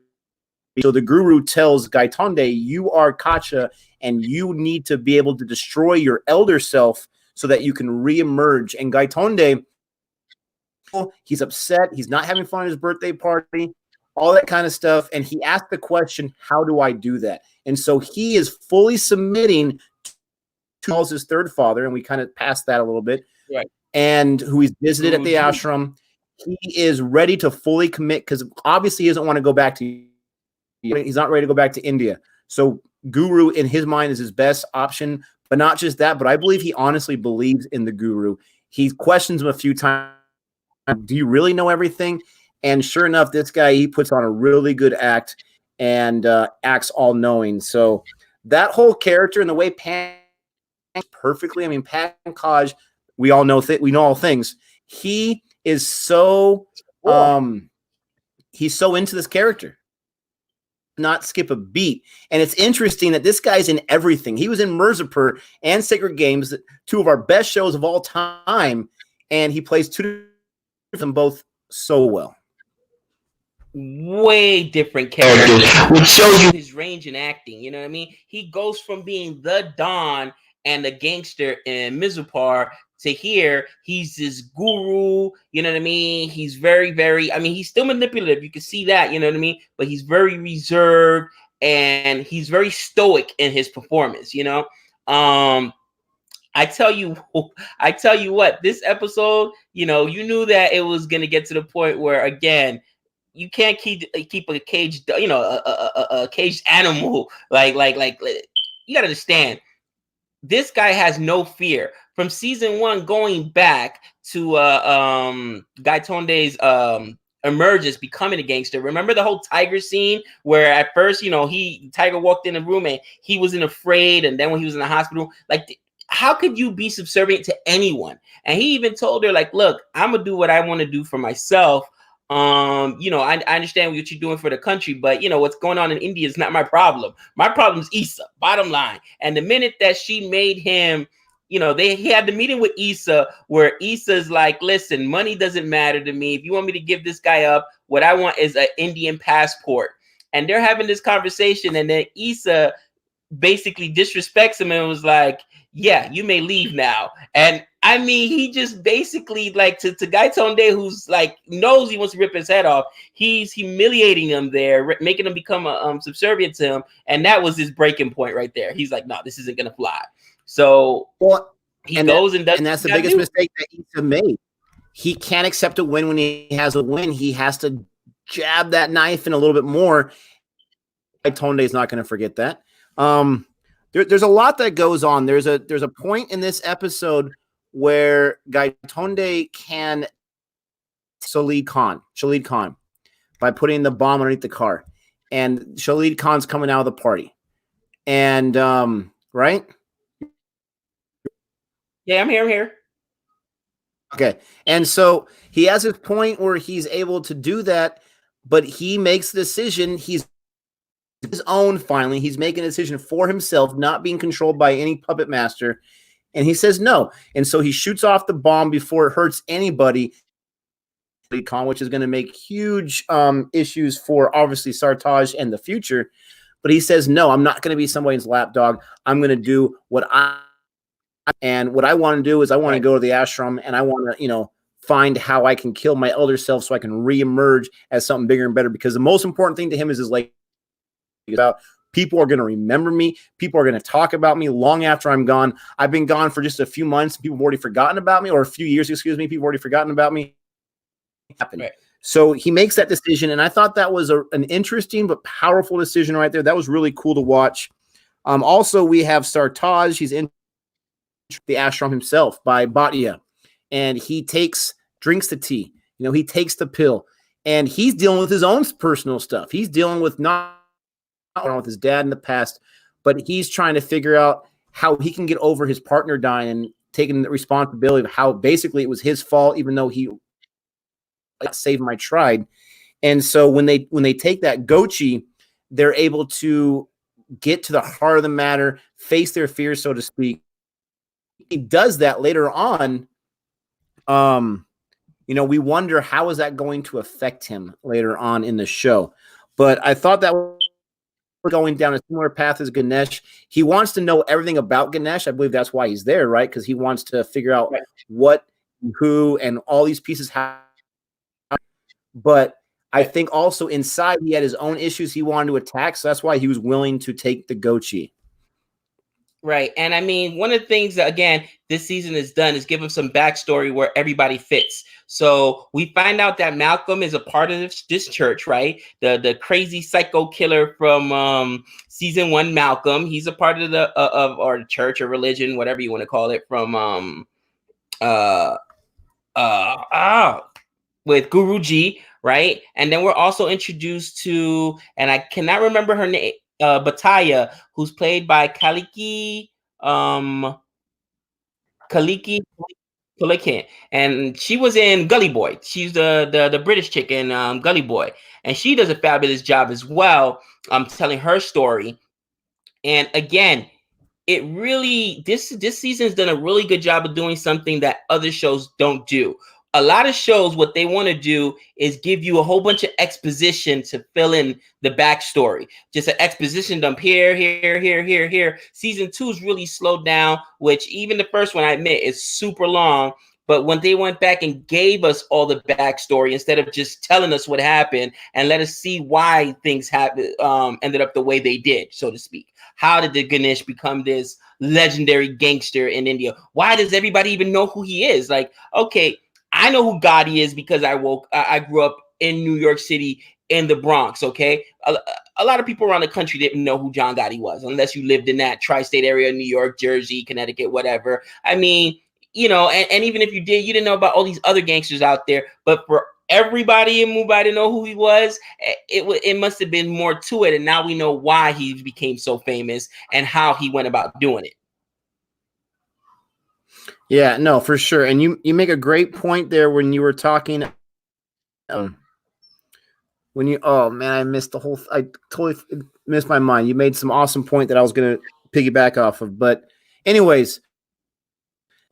so the Guru tells Gaitonde, you are Katja, and you need to be able to destroy your elder self so that you can reemerge. And Gaitonde, he's upset. He's not having fun at his birthday party, all that kind of stuff. And he asked the question, how do I do that? And so he is fully submitting to his third father, and we kind of passed that a little bit, right? And who he's visited at the ashram. He is ready to fully commit because obviously he doesn't want to go back to, he's not ready to go back to India. So Guru in his mind is his best option, but not just that, but I believe he honestly believes in the Guru. He questions him a few times. Do you really know everything? And sure enough, this guy, he puts on a really good act and acts all knowing. So that whole character and the way Pan perfectly. I mean, Pankaj, we all know we know all things. He is so he's so into this character, not skip a beat. And it's interesting that this guy's in everything. He was in Mirzapur and Sacred Games, two of our best shows of all time, and he plays two of them both so well. Way different characters, which shows you his range in acting. You know what I mean? He goes from being the Don and the gangster in Mizupar to here, he's this guru, you know what I mean? He's very, very, I mean, he's still manipulative. You can see that, you know what I mean? But he's very reserved and he's very stoic in his performance, you know? I tell you what, this episode, you know, you knew that it was going to get to the point where, again, you can't keep a caged, you know, a caged animal. Like, you got to understand, this guy has no fear. From season 1 going back to Gaitonde's emergence, becoming a gangster. Remember the whole Tiger scene where at first, you know, Tiger walked in the room and he wasn't afraid, and then when he was in the hospital, like, how could you be subservient to anyone? And he even told her, like, look, I'm gonna do what I want to do for myself. You know, I understand what you're doing for the country, but you know what's going on in India is not my problem. My problem is Issa, bottom line. And the minute that she made him, you know, he had the meeting with Issa where Issa's like, listen, money doesn't matter to me. If you want me to give this guy up, what I want is an Indian passport. and they're having this conversation, and then Issa basically disrespects him and was like, yeah, you may leave now. And I mean, he just basically like to Gaitonde, who's like knows he wants to rip his head off. He's humiliating him there, making him become a subservient to him, and that was his breaking point right there. He's like, no, this isn't gonna fly. So he goes and does, and that's the biggest mistake that Issa made. He can't accept a win when he has a win. He has to jab that knife in a little bit more. Gaitonde is not going to forget that. There's a lot that goes on. There's a point in this episode where Gaitonde can Shalid Khan by putting the bomb underneath the car, and Shalid Khan's coming out of the party, and right? Yeah, I'm here. Okay, and so he has his point where he's able to do that, but he makes the decision. He's his own finally. He's making a decision for himself, not being controlled by any puppet master. And he says no. And so he shoots off the bomb before it hurts anybody, which is going to make huge issues for obviously Sartaj and the future. But he says, no, I'm not going to be somebody's lapdog. I'm going to do what I want to do is I want to go to the ashram, and I want to, find how I can kill my elder self so I can reemerge as something bigger and better. Because the most important thing to him is his legacy. About people are going to remember me. People are going to talk about me long after I'm gone. I've been gone for just a few months. People have already forgotten about me, or a few years, excuse me. People have already forgotten about me. Right. So he makes that decision, and I thought that was an interesting but powerful decision right there. That was really cool to watch. Also, we have Sartaj. He's in the ashram himself by Bhatia, and he drinks the tea. He takes the pill, and he's dealing with his own personal stuff. He's dealing with not with his dad in the past, but he's trying to figure out how he can get over his partner dying and taking the responsibility of how basically it was his fault, even though he saved my tribe. And so when they take that Gochi, they're able to get to the heart of the matter, face their fears, so to speak. He does that later on. We wonder how is that going to affect him later on in the show. But I thought that going down a similar path as Ganesh. He wants to know everything about Ganesh. I believe that's why he's there, right? Because he wants to figure out what, who, and all these pieces have. But I think also inside he had his own issues he wanted to attack, so that's why he was willing to take the Gochi. Right. And I mean, one of the things that, again, this season has done is give him some backstory where everybody fits. So we find out that Malcolm is a part of this church, right? The crazy psycho killer from season 1, Malcolm. He's a part of the church or religion, whatever you want to call it, from with Guruji, right? And then we're also introduced to, and I cannot remember her name, Bataya, who's played by Kaliki Kalikin, and she was in Gully Boy. She's the British chick in Gully Boy, and she does a fabulous job as well. Telling her story, and again, it really this season's done a really good job of doing something that other shows don't do. A lot of shows, what they want to do is give you a whole bunch of exposition to fill in the backstory. Just an exposition dump here. Season 2 is really slowed down, which even the first one, I admit, is super long. But when they went back and gave us all the backstory instead of just telling us what happened and let us see why things ended up the way they did, so to speak. How did the Ganesh become this legendary gangster in India? Why does everybody even know who he is? Like, okay, I know who Gotti is because I grew up in New York City in the Bronx, okay? A lot of people around the country didn't know who John Gotti was unless you lived in that tri-state area, New York, Jersey, Connecticut, whatever. I mean, and even if you did, you didn't know about all these other gangsters out there. But for everybody in Mumbai to know who he was, it must have been more to it. And now we know why he became so famous and how he went about doing it. Yeah, no, for sure. And you make a great point there when you were talking. Oh man, I missed I totally missed my mind. You made some awesome point that I was going to piggyback off of. But anyways,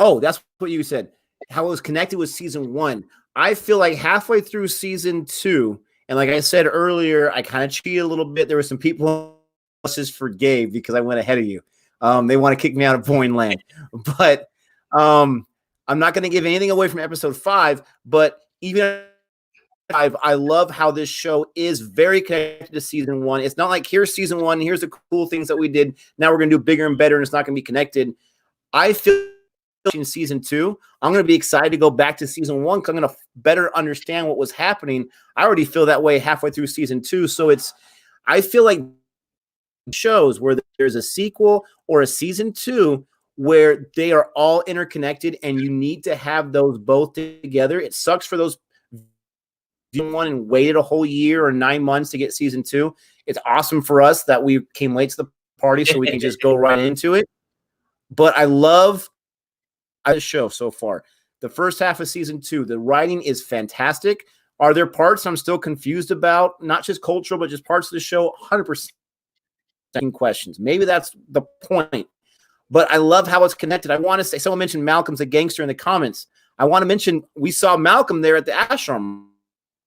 that's what you said. How it was connected with season 1. I feel like halfway through season 2, And like I said earlier, I kind of cheated a little bit. There were some people just for Gabe because I went ahead of you. They want to kick me out of Boyne Land. But I'm not going to give anything away from episode 5. But even I love how this show is very connected to season 1. It's not like here's season 1, here's the cool things that we did. Now we're going to do bigger and better, and it's not going to be connected. I feel in season 2, I'm going to be excited to go back to season 1 because I'm going to better understand what was happening. I already feel that way halfway through season 2. So I feel like shows where there's a sequel or a season 2 where they are all interconnected and you need to have those both together. It sucks for those one and waited a whole year or 9 months to get season 2. It's awesome for us that we came late to the party so we can just go right into it. But I love the show so far. The first half of season 2, the writing is fantastic. Are there parts I'm still confused about? Not just cultural, but just parts of the show. 100% questions. Maybe that's the point. But I love how it's connected. I want to say, someone mentioned Malcolm's a gangster in the comments. I want to mention we saw Malcolm there at the ashram.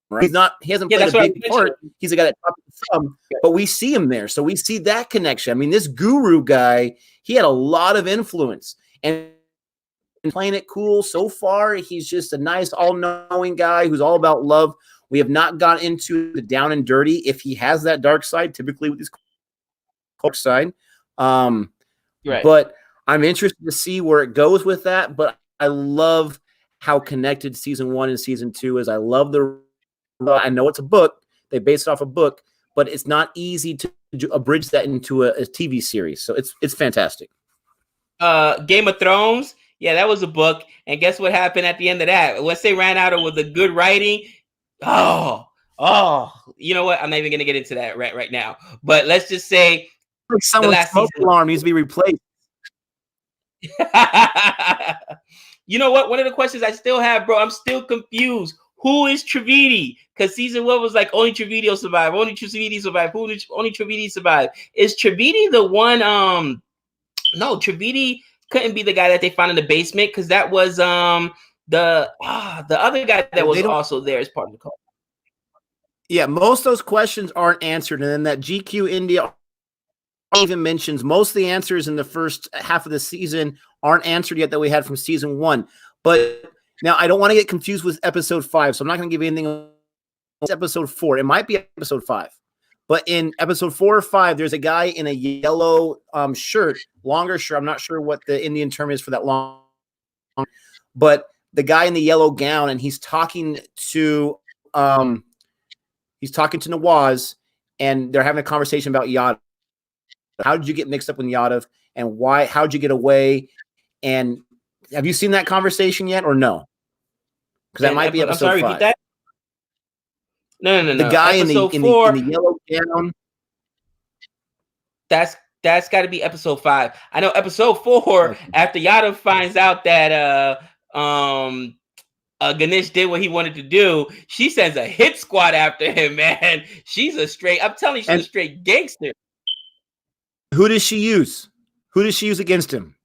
Right? He hasn't played a big part. He's a guy that talks some, but we see him there. So we see that connection. I mean, this guru guy, he had a lot of influence and playing it cool so far. He's just a nice, all-knowing guy who's all about love. We have not got into the down and dirty. If he has that dark side, typically with his dark side. Right. But I'm interested to see where it goes with that. But I love how connected season 1 and season 2 is. I love I know it's a book. They based it off a book, but it's not easy to abridge that into a TV series. So it's fantastic. Game of Thrones. Yeah, that was a book. And guess what happened at the end of that? Once they ran out of with the good writing, you know what? I'm not even going to get into that right now. But let's just say like someone's smoke alarm needs to be replaced. You know what? One of the questions I still have, bro, I'm still confused. Who is Trividi? Because season 1 was like only Trividi will survive. Only Trividi survive. Only Trividi survive. Is Trividi the one? No, Trividi couldn't be the guy that they found in the basement because that was the other guy that was also there as part of the cult. Yeah, most of those questions aren't answered, and then that GQ India even mentions most of the answers in the first half of the season aren't answered yet that we had from season 1. But now I don't want to get confused with episode 5, so I'm not going to give you anything. It's episode 4. It might be episode 5. But in episode 4 or 5, there's a guy in a yellow shirt, longer shirt. I'm not sure what the Indian term is for that long. But the guy in the yellow gown, and he's talking to Nawaz, and they're having a conversation about Yadav. How did you get mixed up with Yadav, and why? How'd you get away? And have you seen that conversation yet, or no? Because that might be episode 5. That? No. The guy in the yellow gown. That's got to be episode 5. I know episode 4. Okay. After Yadav finds out that Ganesh did what he wanted to do, she sends a hit squad after him. Man, I'm telling you, she's a straight gangster. Who does she use? Who does she use against him?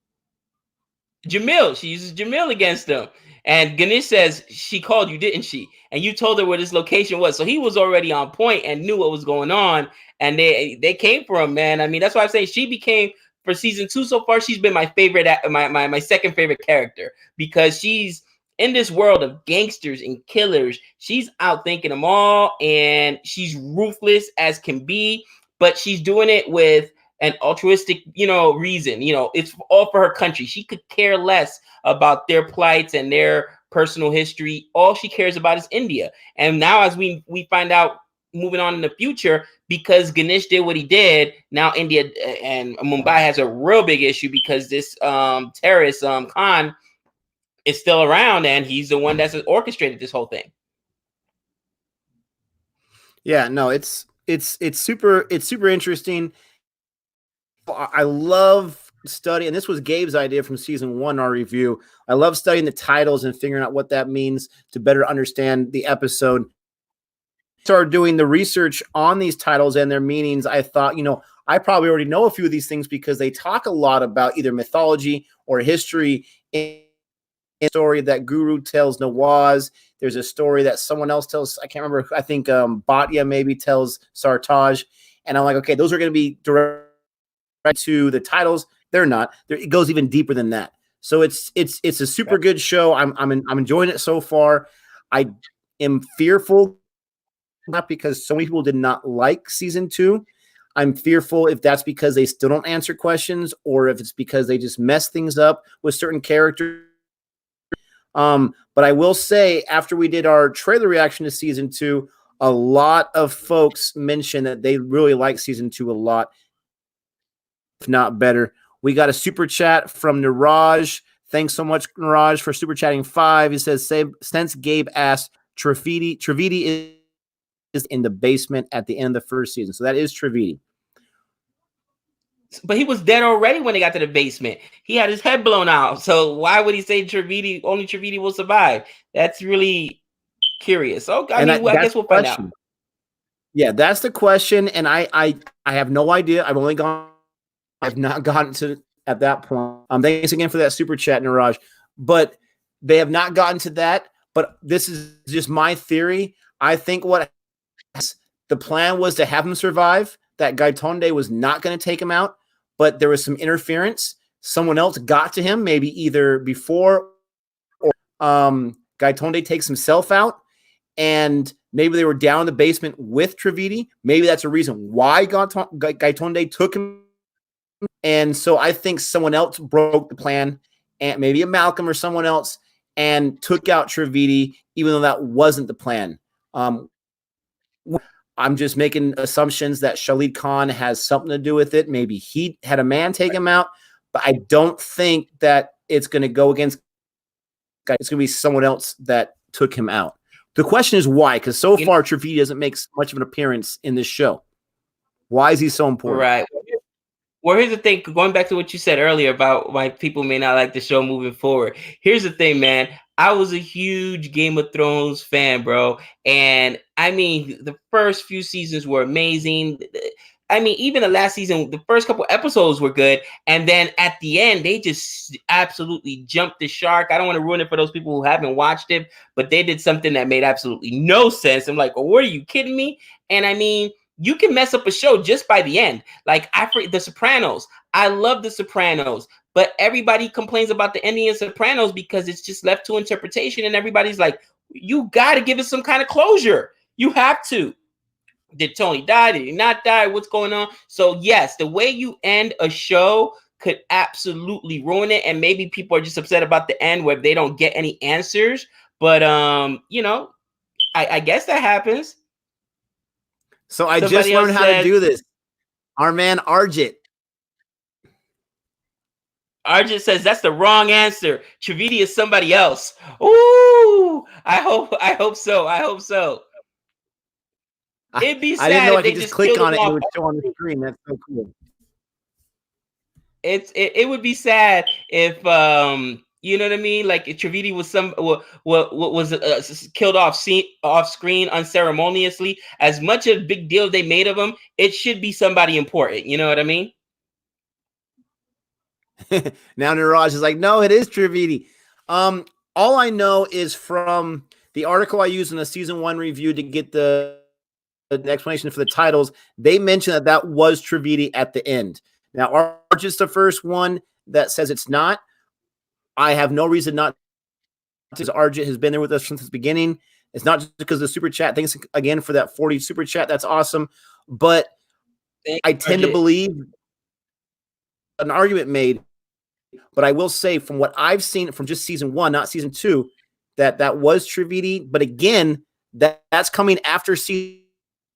Jamil. She uses Jamil against him. And Ganesh says, she called you, didn't she? And you told her where this location was. So he was already on point and knew what was going on. And they came for him, man. I mean, that's why I'm saying she became, for season 2 so far, she's been my favorite, my second favorite character. Because she's in this world of gangsters and killers. She's outthinking them all. And she's ruthless as can be. But she's doing it with an altruistic, reason. It's all for her country. She could care less about their plights and their personal history. All she cares about is India. And now, as we find out, moving on in the future, because Ganesh did what he did, now India and Mumbai has a real big issue because this terrorist Khan is still around, and he's the one that's orchestrated this whole thing. Yeah, no, it's super interesting. I love studying, and this was Gabe's idea from season 1, our review. I love studying the titles and figuring out what that means to better understand the episode. Started doing the research on these titles and their meanings. I thought, I probably already know a few of these things because they talk a lot about either mythology or history. story that Guru tells Nawaz. There's a story that someone else tells. I can't remember. I think Bhatia maybe tells Sartaj. And I'm like, okay, those are going to be direct to the titles. They're not. It goes even deeper than that. So it's a super good show. I'm enjoying it so far. I am fearful, not because so many people did not like season 2. I'm fearful if that's because they still don't answer questions or if it's because they just mess things up with certain characters. But I will say, after we did our trailer reaction to season 2, a lot of folks mentioned that they really like season 2 a lot, if not better. We got a super chat from Niraj. Thanks so much, Niraj, for super chatting 5. He says, since Gabe asked, Trividi is in the basement at the end of the first season. So that is Trividi. But he was dead already when they got to the basement. He had his head blown out. So why would he say only Trividi will survive? That's really curious. So I guess we'll find out. Yeah, that's the question. And I have no idea. I've not gotten to at that point. Thanks again for that super chat, Niraj. But they have not gotten to that. But this is just my theory. I think the plan was to have him survive. That Gaitonde was not going to take him out, but there was some interference. Someone else got to him, maybe either before or Gaitonde takes himself out, and maybe they were down in the basement with Trividi. Maybe that's a reason why Gaitonde took him. And so I think someone else broke the plan, and maybe a Malcolm or someone else, and took out Trividi, even though that wasn't the plan. I'm just making assumptions that Shahid Khan has something to do with it. Maybe he had a man take him out, but I don't think that it's going to go against. It's going to be someone else that took him out. The question is why, because so far Trividi doesn't make much of an appearance in this show. Why is he so important? Right. Well, here's the thing. Going back to what you said earlier about why people may not like the show moving forward. Here's the thing, man. I was a huge Game of Thrones fan, bro. And I mean, the first few seasons were amazing. I mean, even the last season, the first couple episodes were good. And then at the end, they just absolutely jumped the shark. I don't want to ruin it for those people who haven't watched it, but they did something that made absolutely no sense. I'm like, oh, what are you kidding me? And I mean, you can mess up a show just by the end. Like The Sopranos. I love The Sopranos, but everybody complains about the ending of Sopranos because it's just left to interpretation. And everybody's like, you got to give it some kind of closure. You have to. Did Tony die? Did he not die? What's going on? So yes, the way you end a show could absolutely ruin it. And maybe people are just upset about the end where they don't get any answers. But, I guess that happens. So I just learned how to do this. Our man Arjit. Arjit says that's the wrong answer. Trividi is somebody else. Ooh, I hope so. I hope so. It'd be sad. I didn't know I could just click on it and it would show on the screen. That's so cool. It would be sad if you know what I mean? Like if Trividi was killed off screen unceremoniously. As much a big deal they made of him, it should be somebody important. You know what I mean? Now Niraj is like, no, it is Trividi. All I know is from the article I used in the season 1 review to get the explanation for the titles. They mentioned that was Trividi at the end. Now, Arjit's the first one that says it's not. I have no reason not to. Arjit has been there with us since the beginning. It's not just because of the super chat. Thanks again for that 40 super chat. That's awesome. But I tend to believe an argument made. But I will say, from what I've seen from just season 1, not season 2, that was Trividi. But again, that's coming after seen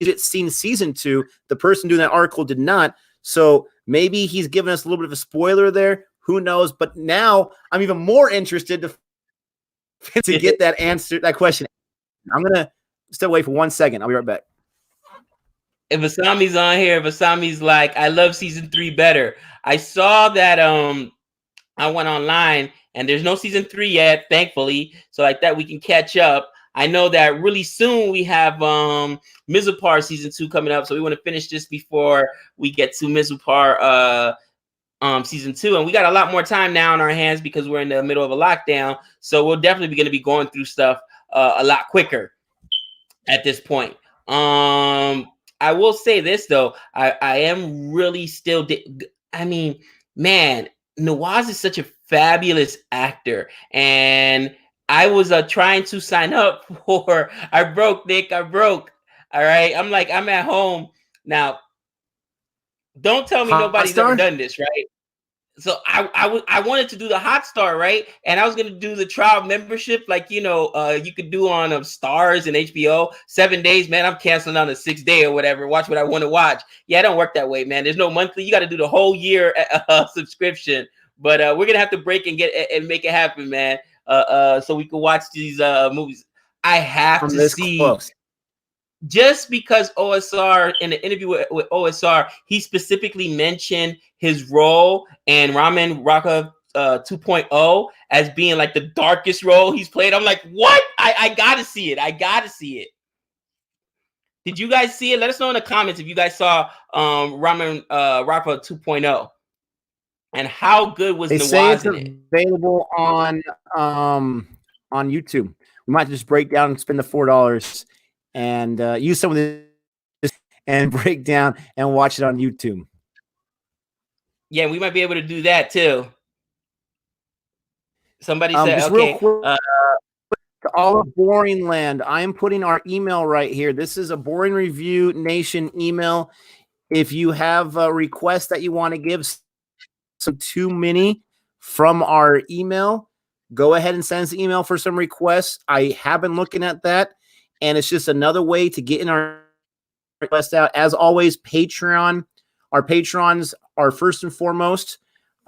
season 2. The person doing that article did not. So maybe he's given us a little bit of a spoiler there. Who knows? But now I'm even more interested to get that answer, that question. I'm going to step away for 1 second. I'll be right back. If Asami's on here, if Asami's like, I love season 3 better. I saw that I went online and there's no season 3 yet, thankfully. So like that we can catch up. I know that really soon we have Mizupar season 2 coming up. So we want to finish this before we get to Mizupar season 2, and we got a lot more time now in our hands because we're in the middle of a lockdown. So we'll definitely be going to be going through stuff a lot quicker at this point. I will say this though, I am really still. I mean, man, Nawaz is such a fabulous actor, and I was trying to sign up for. I broke, Nick. I broke. All right, I'm at home now. Don't tell me nobody's ever Hotstar? done this, right? So I wanted to do the Hotstar, right? And I was gonna do the trial membership, like you could do on Stars and HBO. 7 days, man. I'm canceling on the 6th day or whatever. Watch what I want to watch. Yeah, it don't work that way, man. There's no monthly. You got to do the whole year subscription. But we're gonna have to break and get and make it happen, man. So we can watch these movies. I have to This see. close. Just because OSR in the interview with OSR, he specifically mentioned his role in Ramen Raka 2.0 as being like the darkest role he's played. I'm like, what? I gotta see it. I gotta see it. Did you guys see it? Let us know in the comments if you guys saw Ramen Raka 2.0 and how good was They say it's Nawaz in it. available on YouTube. We might just break down and spend the $4 and use some of this and break down and watch it on YouTube. Yeah, we might be able to do that too. Somebody said, just okay. Real quick, to all of Boring Land, I am putting our email right here. This is a Boring Review Nation email. If you have a request that you want to give some too many from our email, go ahead and send us an email for some requests. I have been looking at that, and it's just another way to get in our request out. As always, Patreon. Our patrons are first and foremost.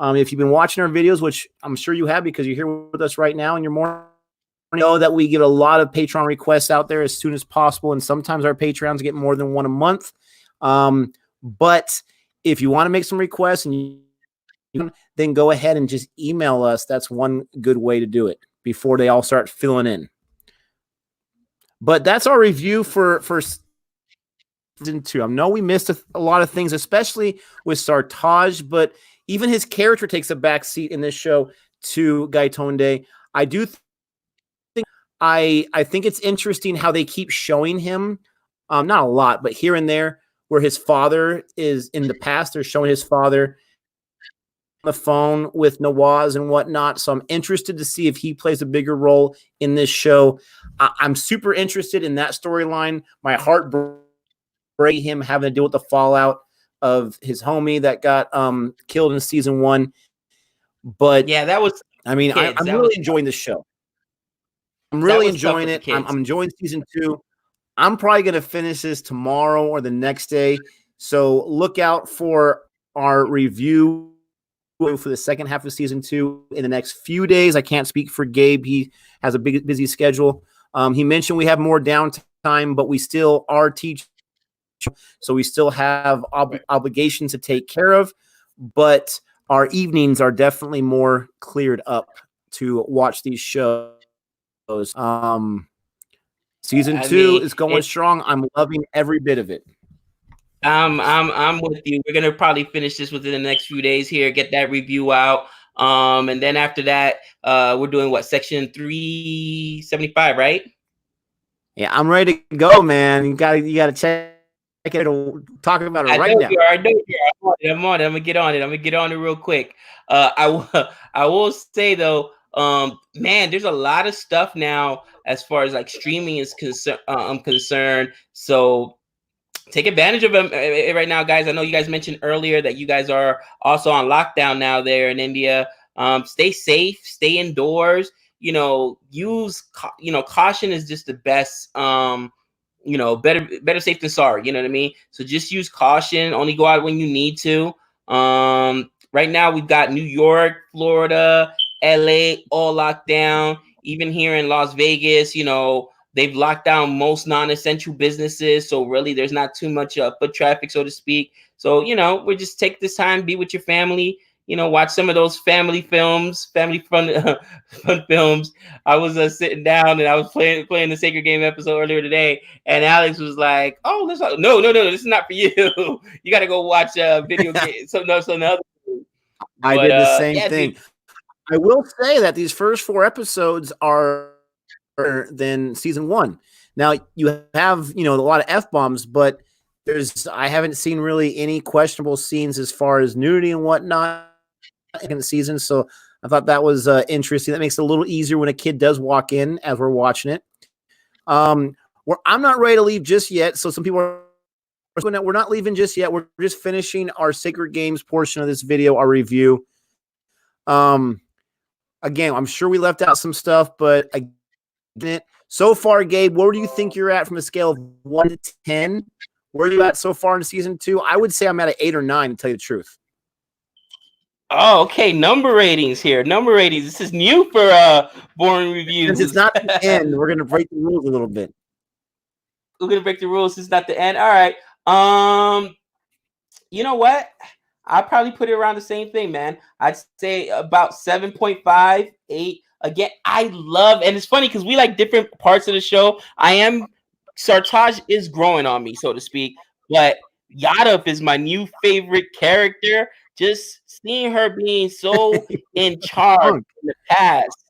If you've been watching our videos, which I'm sure you have because you're here with us right now and you're more know that we get a lot of Patreon requests out there as soon as possible, and sometimes our Patreons get more than one a month. But if you want to make some requests and then go ahead and just email us. That's one good way to do it before they all start filling in. But that's our review for season 2. I know we missed a lot of things, especially with Sartaj, but even his character takes a back seat in this show to Gaitonde. I do I think it's interesting how they keep showing him, not a lot, but here and there, where his father is in the past. They're showing his father on the phone with Nawaz and whatnot. So I'm interested to see if he plays a bigger role in this show. I'm super interested in that storyline. My heart breaks him having to deal with the fallout of his homie that got killed in season 1. But yeah, that was. I mean, I'm really enjoying this show. I'm really enjoying it. I'm enjoying season 2. I'm probably going to finish this tomorrow or the next day. So look out for our review for the second half of season 2 in the next few days. I can't speak for Gabe. He has a big, busy schedule. He mentioned we have more downtime, but we still are teaching. So we still have obligations to take care of. But our evenings are definitely more cleared up to watch these shows. Season 2 is going strong. I'm loving every bit of it. I'm with you. We're gonna probably finish this within the next few days here, get that review out. And then after that, we're doing what, section 375, right? Yeah, I'm ready to go, man. You gotta check it. Talk about it right now. I know you are. I'm on it. I'm gonna get on it real quick. I will say though, man, there's a lot of stuff now as far as like streaming is concerned. So take advantage of them right now, guys. I know you guys mentioned earlier that you guys are also on lockdown now there in India. Stay safe, stay indoors. Use caution is just the best. Better safe than sorry. You know what I mean? So just use caution. Only go out when you need to. Right now we've got New York, Florida, LA all locked down. Even here in Las Vegas, they've locked down most non-essential businesses. So really there's not too much foot traffic, so to speak. So, we just take this time, be with your family, watch some of those family films, family fun films. I was sitting down and I was playing the Sacred Game episode earlier today. And Alex was like, oh, no, this is not for you. You got to go watch video games. So no, other. I But did the same yeah, dude. thing. I will say that these first 4 episodes are better than season 1. Now you have, a lot of F-bombs, but I haven't seen really any questionable scenes as far as nudity and whatnot in the season. So I thought that was interesting. That makes it a little easier when a kid does walk in as we're watching it. I'm not ready to leave just yet. So some people are. We're not leaving just yet. We're just finishing our Sacred Games portion of this video, our review. Again, I'm sure we left out some stuff, but so far, Gabe, where do you think you're at from a scale of 1 to 10? Where are you at so far in season 2? I would say I'm at an 8 or 9, to tell you the truth. Oh, okay. Number ratings here. Number ratings. This is new for Boring Reviews. Since it's not the end, we're going to break the rules a little bit. We're gonna break the rules. It's not the end. All right. You know what? I'd probably put it around the same thing, man. I'd say about 7.5, 8. Again, I love, and it's funny because we like different parts of the show. Sartaj is growing on me, so to speak, but Yadav is my new favorite character. Just seeing her being so in charge in the past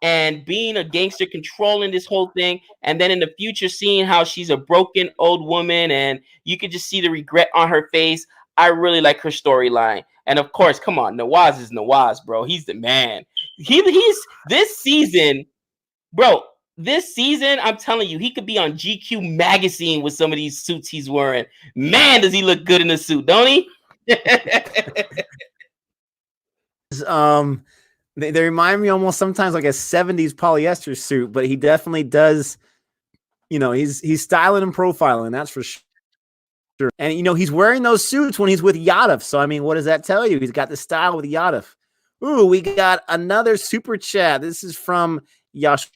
and being a gangster controlling this whole thing, and then in the future seeing how she's a broken old woman and you could just see the regret on her face. I really like her storyline. And of course, come on, Nawaz is Nawaz, bro. He's the man. He's this season, bro. This season, I'm telling you, he could be on GQ magazine with some of these suits he's wearing. Man, does he look good in a suit, don't he? They remind me almost sometimes like a 70s polyester suit, but he definitely does, he's styling and profiling, that's for sure. And, he's wearing those suits when he's with Yadav. So, I mean, what does that tell you? He's got the style with Yadav. Ooh, we got another super chat. This is from Yashwaswi.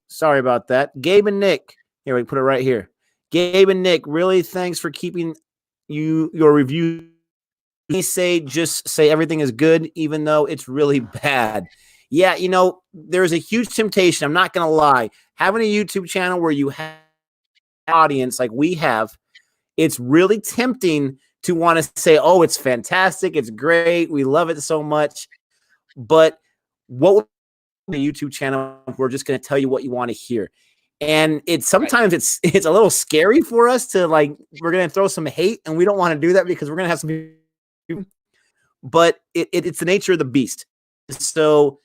Sorry about that. Gabe and Nick. Here, we put it right here. Gabe and Nick, really thanks for keeping your review. Just say everything is good, even though it's really bad. Yeah, there's a huge temptation. I'm not going to lie. Having a YouTube channel where you have an audience like we have, it's really tempting to want to say, oh, it's fantastic. It's great. We love it so much. But what would be a YouTube channel? We're just going to tell you what you want to hear. And sometimes it's a little scary for us to we're going to throw some hate, and we don't want to do that because we're going to have some people. But it's the nature of the beast. So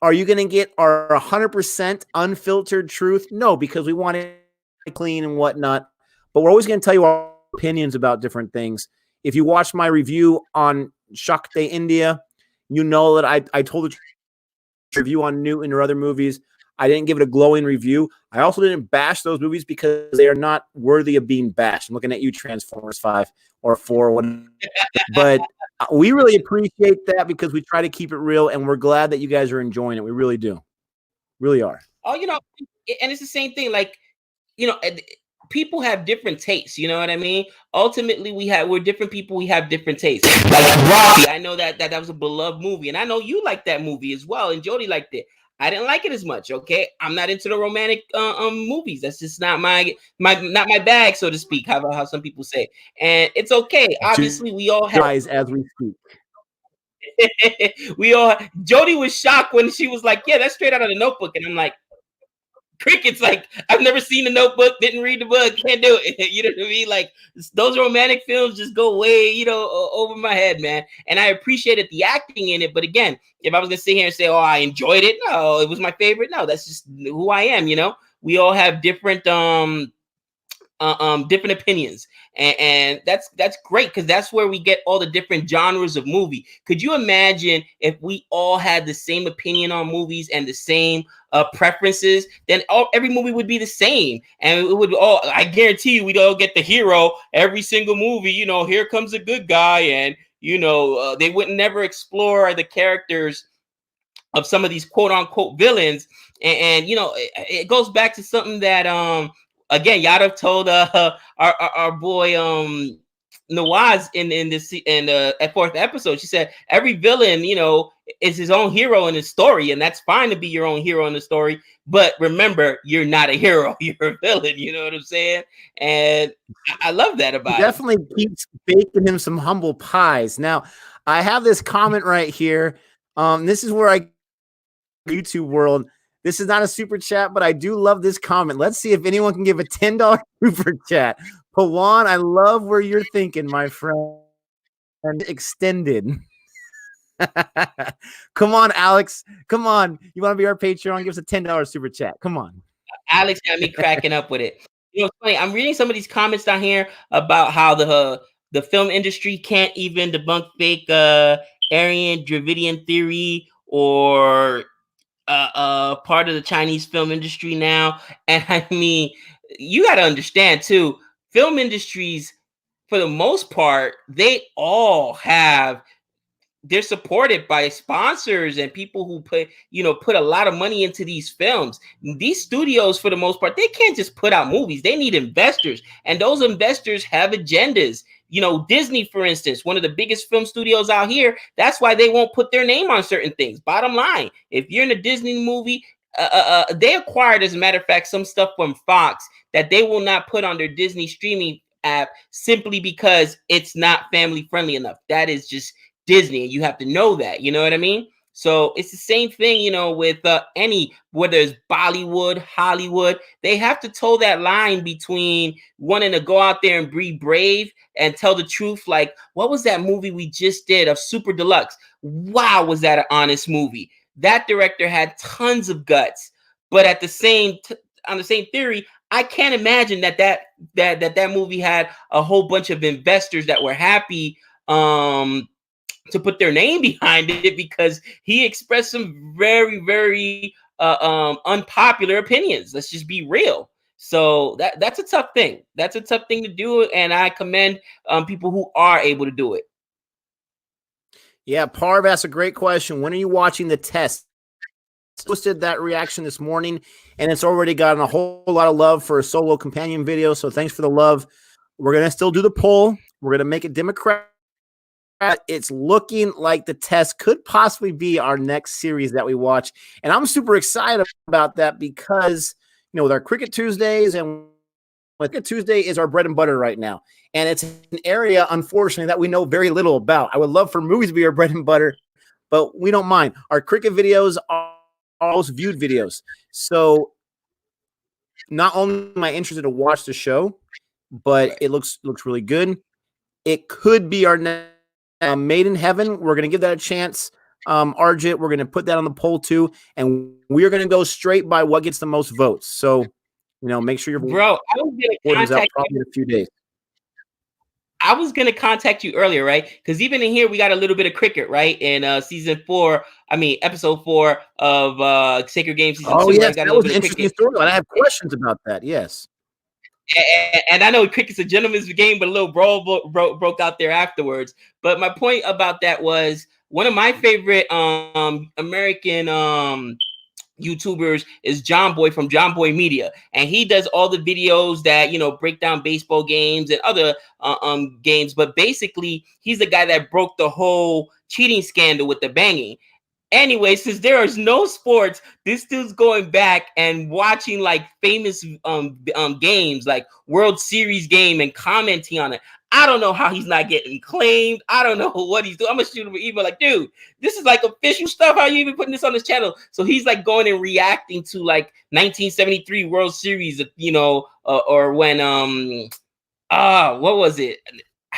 are you going to get our 100% unfiltered truth? No, because we want it clean and whatnot. But we're always going to tell you our opinions about different things. If you watch my review on Shakti India, you know that I told the review on Newton or other movies. I didn't give it a glowing review. I also didn't bash those movies because they are not worthy of being bashed. I'm looking at you, Transformers 5 or 4 or whatever. But we really appreciate that because we try to keep it real, and we're glad that you guys are enjoying it. We really do. Really are. Oh, and it's the same thing. People have different tastes. You know what I mean? Ultimately, we're different people. We have different tastes. Like Rocky, I know that was a beloved movie, and I know you like that movie as well, and Jody liked it. I didn't like it as much. Okay, I'm not into the romantic movies. That's just not my bag, so to speak. How some people say, and it's okay. Obviously, we all have as we speak. Jody was shocked when she was like, "Yeah, that's straight out of the Notebook," and I'm like, crickets. Like, I've never seen the Notebook, didn't read the book, can't do it. You know what I mean? Like, those romantic films just go way, over my head, man. And I appreciated the acting in it. But again, if I was gonna sit here and say, oh, I enjoyed it, no, it was my favorite. No, that's just who I am. We all have different different opinions, and that's great because that's where we get all the different genres of movie. Could you imagine if we all had the same opinion on movies and the same preferences? Then every movie would be the same, and it would all, I guarantee you, we'd all get the hero every single movie. Here comes a good guy, and they wouldn't never explore the characters of some of these quote unquote villains. And it goes back to something that again, Yadav told our boy Nawaz in the 4th episode. She said every villain, is his own hero in his story, and that's fine to be your own hero in the story. But remember, you're not a hero; you're a villain. You know what I'm saying? And I love that He about him. definitely keeps baking him some humble pies. Now, I have this comment right here. This is where I YouTube world. This is not a super chat, but I do love this comment. Let's see if anyone can give a $10 super chat. Pawan, I love where you're thinking, my friend. And extended. Come on, Alex. Come on. You want to be our Patreon? Give us a $10 super chat. Come on. Alex got me cracking up with it. You know, it's funny. I'm reading some of these comments down here about how the film industry can't even debunk fake Aryan Dravidian theory or part of the Chinese film industry now. And I mean, you got to understand too, film industries, for the most part, they all have they're supported by sponsors and people who put a lot of money into these films. These studios, for the most part, they can't just put out movies. They need investors, and those investors have agendas. Disney, for instance, one of the biggest film studios out here, that's why they won't put their name on certain things. Bottom line, if you're in a Disney movie, they acquired, as a matter of fact, some stuff from Fox that they will not put on their Disney streaming app simply because it's not family friendly enough. That is just Disney, and you have to know that. You know what I mean? So it's the same thing, with whether it's Bollywood, Hollywood, they have to toe that line between wanting to go out there and be brave and tell the truth. Like, what was that movie we just did of Super Deluxe? Wow, was that an honest movie? That director had tons of guts, but at on the same theory, I can't imagine that movie had a whole bunch of investors that were happy to put their name behind it because he expressed some very, very unpopular opinions. Let's just be real. So that's a tough thing. That's a tough thing to do, and I commend people who are able to do it. Yeah, Parv asked a great question. When are you watching The Test? Posted that reaction this morning, and it's already gotten a whole lot of love for a solo companion video. So thanks for the love. We're gonna still do the poll. We're gonna make it Democratic. It's looking like The Test could possibly be our next series that we watch, and I'm super excited about that because with our Cricket Tuesdays, and Cricket Tuesday is our bread and butter right now, and it's an area, unfortunately, that we know very little about. I would love for movies to be our bread and butter, but we don't mind. Our cricket videos are our most viewed videos, so not only am I interested to watch the show, but it looks really good. It could be our next Made in Heaven. We're going to give that a chance. Arjit, we're going to put that on the poll too, and we're going to go straight by what gets the most votes. So, make sure you're Bro, I was gonna contact probably in a few days. I was gonna contact you earlier, right? Because even in here, we got a little bit of cricket, right? In episode 4 of Sacred Games season 2. Oh yes, right? Got a that little was bit an of interesting cricket. story. I have questions about that. Yes. And I know cricket's a gentleman's game, but a little brawl broke out there afterwards. But my point about that was one of my favorite American YouTubers is John Boy from John Boy Media, and he does all the videos that break down baseball games and other games. But basically, he's the guy that broke the whole cheating scandal with the banging. Anyway, since there is no sports, this dude's going back and watching like famous games, like World Series game, and commenting on it. I don't know how he's not getting claimed. I don't know what he's doing. I'm gonna shoot him an email like, dude, this is like official stuff. How are you even putting this on this channel? So he's like going and reacting to like 1973 World Series, or when what was it?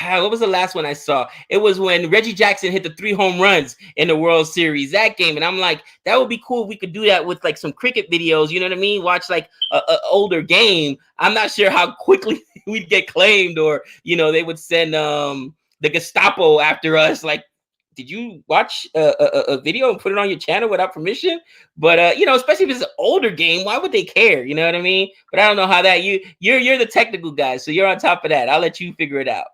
What was the last one I saw? It was when Reggie Jackson hit the 3 home runs in the World Series, that game. And I'm like, that would be cool if we could do that with like some cricket videos. You know what I mean? Watch like a older game. I'm not sure how quickly we'd get claimed, or they would send the Gestapo after us. Like, did you watch a video and put it on your channel without permission? But especially if it's an older game, why would they care? You know what I mean? But I don't know how that you're the technical guy, so you're on top of that. I'll let you figure it out.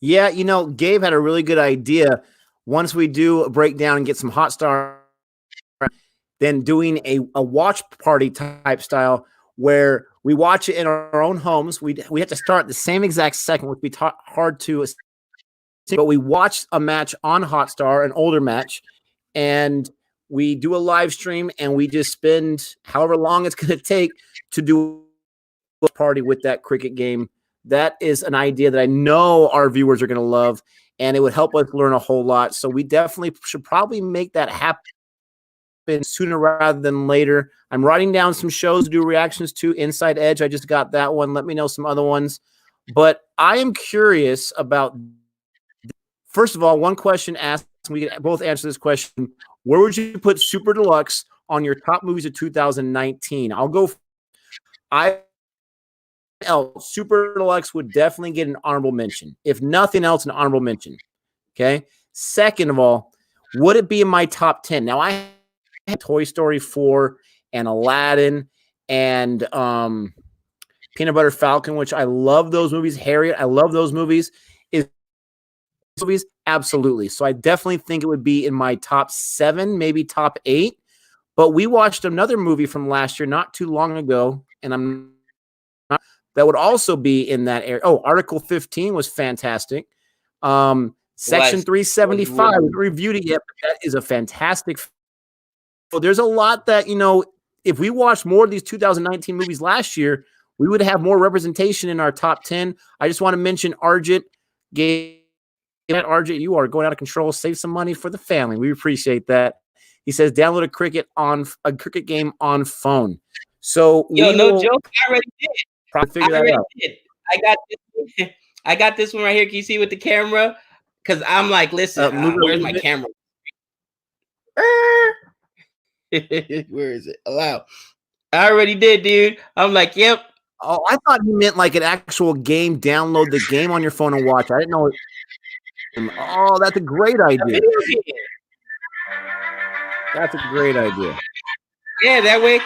Yeah, Gabe had a really good idea. Once we do a breakdown and get some hot star, then doing a watch party type style where we watch it in our own homes. We have to start at the same exact second, which would be hard to but we watch a match on Hotstar, an older match, and we do a live stream and we just spend however long it's going to take to do a party with that cricket game. That is an idea that I know our viewers are going to love, and it would help us learn a whole lot. So we definitely should probably make that happen sooner rather than later. I'm writing down some shows to do reactions to. Inside Edge, I just got that one. Let me know some other ones. But I am curious about, first of all, one question asked, we can both answer this question. Where would you put Super Deluxe on your top movies of 2019? I'll go. Super Deluxe would definitely get an honorable mention. If nothing else, an honorable mention. Okay. Second of all, would it be in my top 10? Now, I have Toy Story 4 and Aladdin and Peanut Butter Falcon, which I love those movies. Harriet, I love those movies. Movies? Absolutely. So I definitely think it would be in my top 7, maybe top 8. But we watched another movie from last year, not too long ago, and that would also be in that area. Oh, Article 15 was fantastic. Section 375, we reviewed it yet, but that is a fantastic. So there's a lot that, if we watched more of these 2019 movies last year, we would have more representation in our top 10. I just want to mention Arjit. Arjit, you are going out of control. Save some money for the family. We appreciate that. He says, download a cricket game on phone. So no joke. I already did. Probably figure that out. I got this one right here. Can you see with the camera? Because I'm like, listen, where's my camera? Where is it? Allow. I already did, dude. I'm like, yep. Oh, I thought you meant like an actual game. Download the game on your phone and watch. I didn't know. Oh, that's a great idea. That's a great idea. Yeah, that way.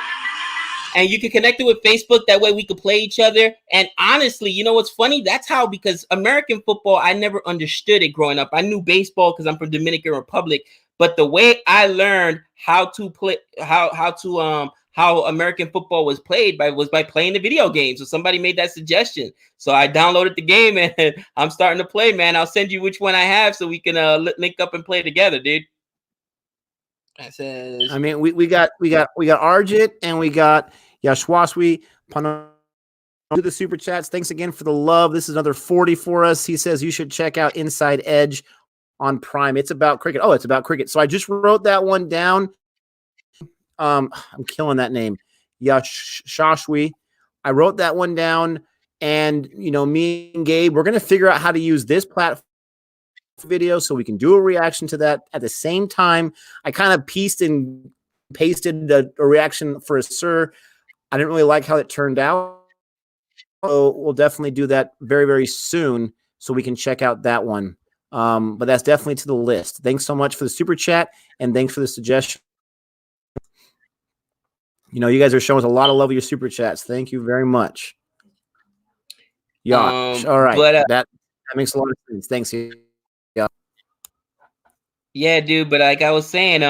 And you can connect it with Facebook. That way we could play each other. And honestly, you know what's funny? That's how, because American football, I never understood it growing up. I knew baseball because I'm from Dominican Republic. But the way I learned how to play, how American football was played was by playing the video game. So somebody made that suggestion. So I downloaded the game and I'm starting to play, man. I'll send you which one I have so we can link up and play together, dude. I mean, we got Arjit and we got Yashwaswi Pano to the super chats. Thanks again for the love. This is another 40 for us. He says you should check out Inside Edge on Prime. It's about cricket. Oh, it's about cricket. So I just wrote that one down. I'm killing that name. Yashwaswi. I wrote that one down, and me and Gabe, we're gonna figure out how to use this platform video so we can do a reaction to that at the same time. I kind of pieced and pasted a reaction for a Sir. I didn't really like how it turned out. So we'll definitely do that very, very soon so we can check out that one. But that's definitely to the list. Thanks so much for the super chat and thanks for the suggestion. You guys are showing us a lot of love with your super chats. Thank you very much. Yash. All right. But, that makes a lot of sense. Thanks. Yeah, dude. But like I was saying,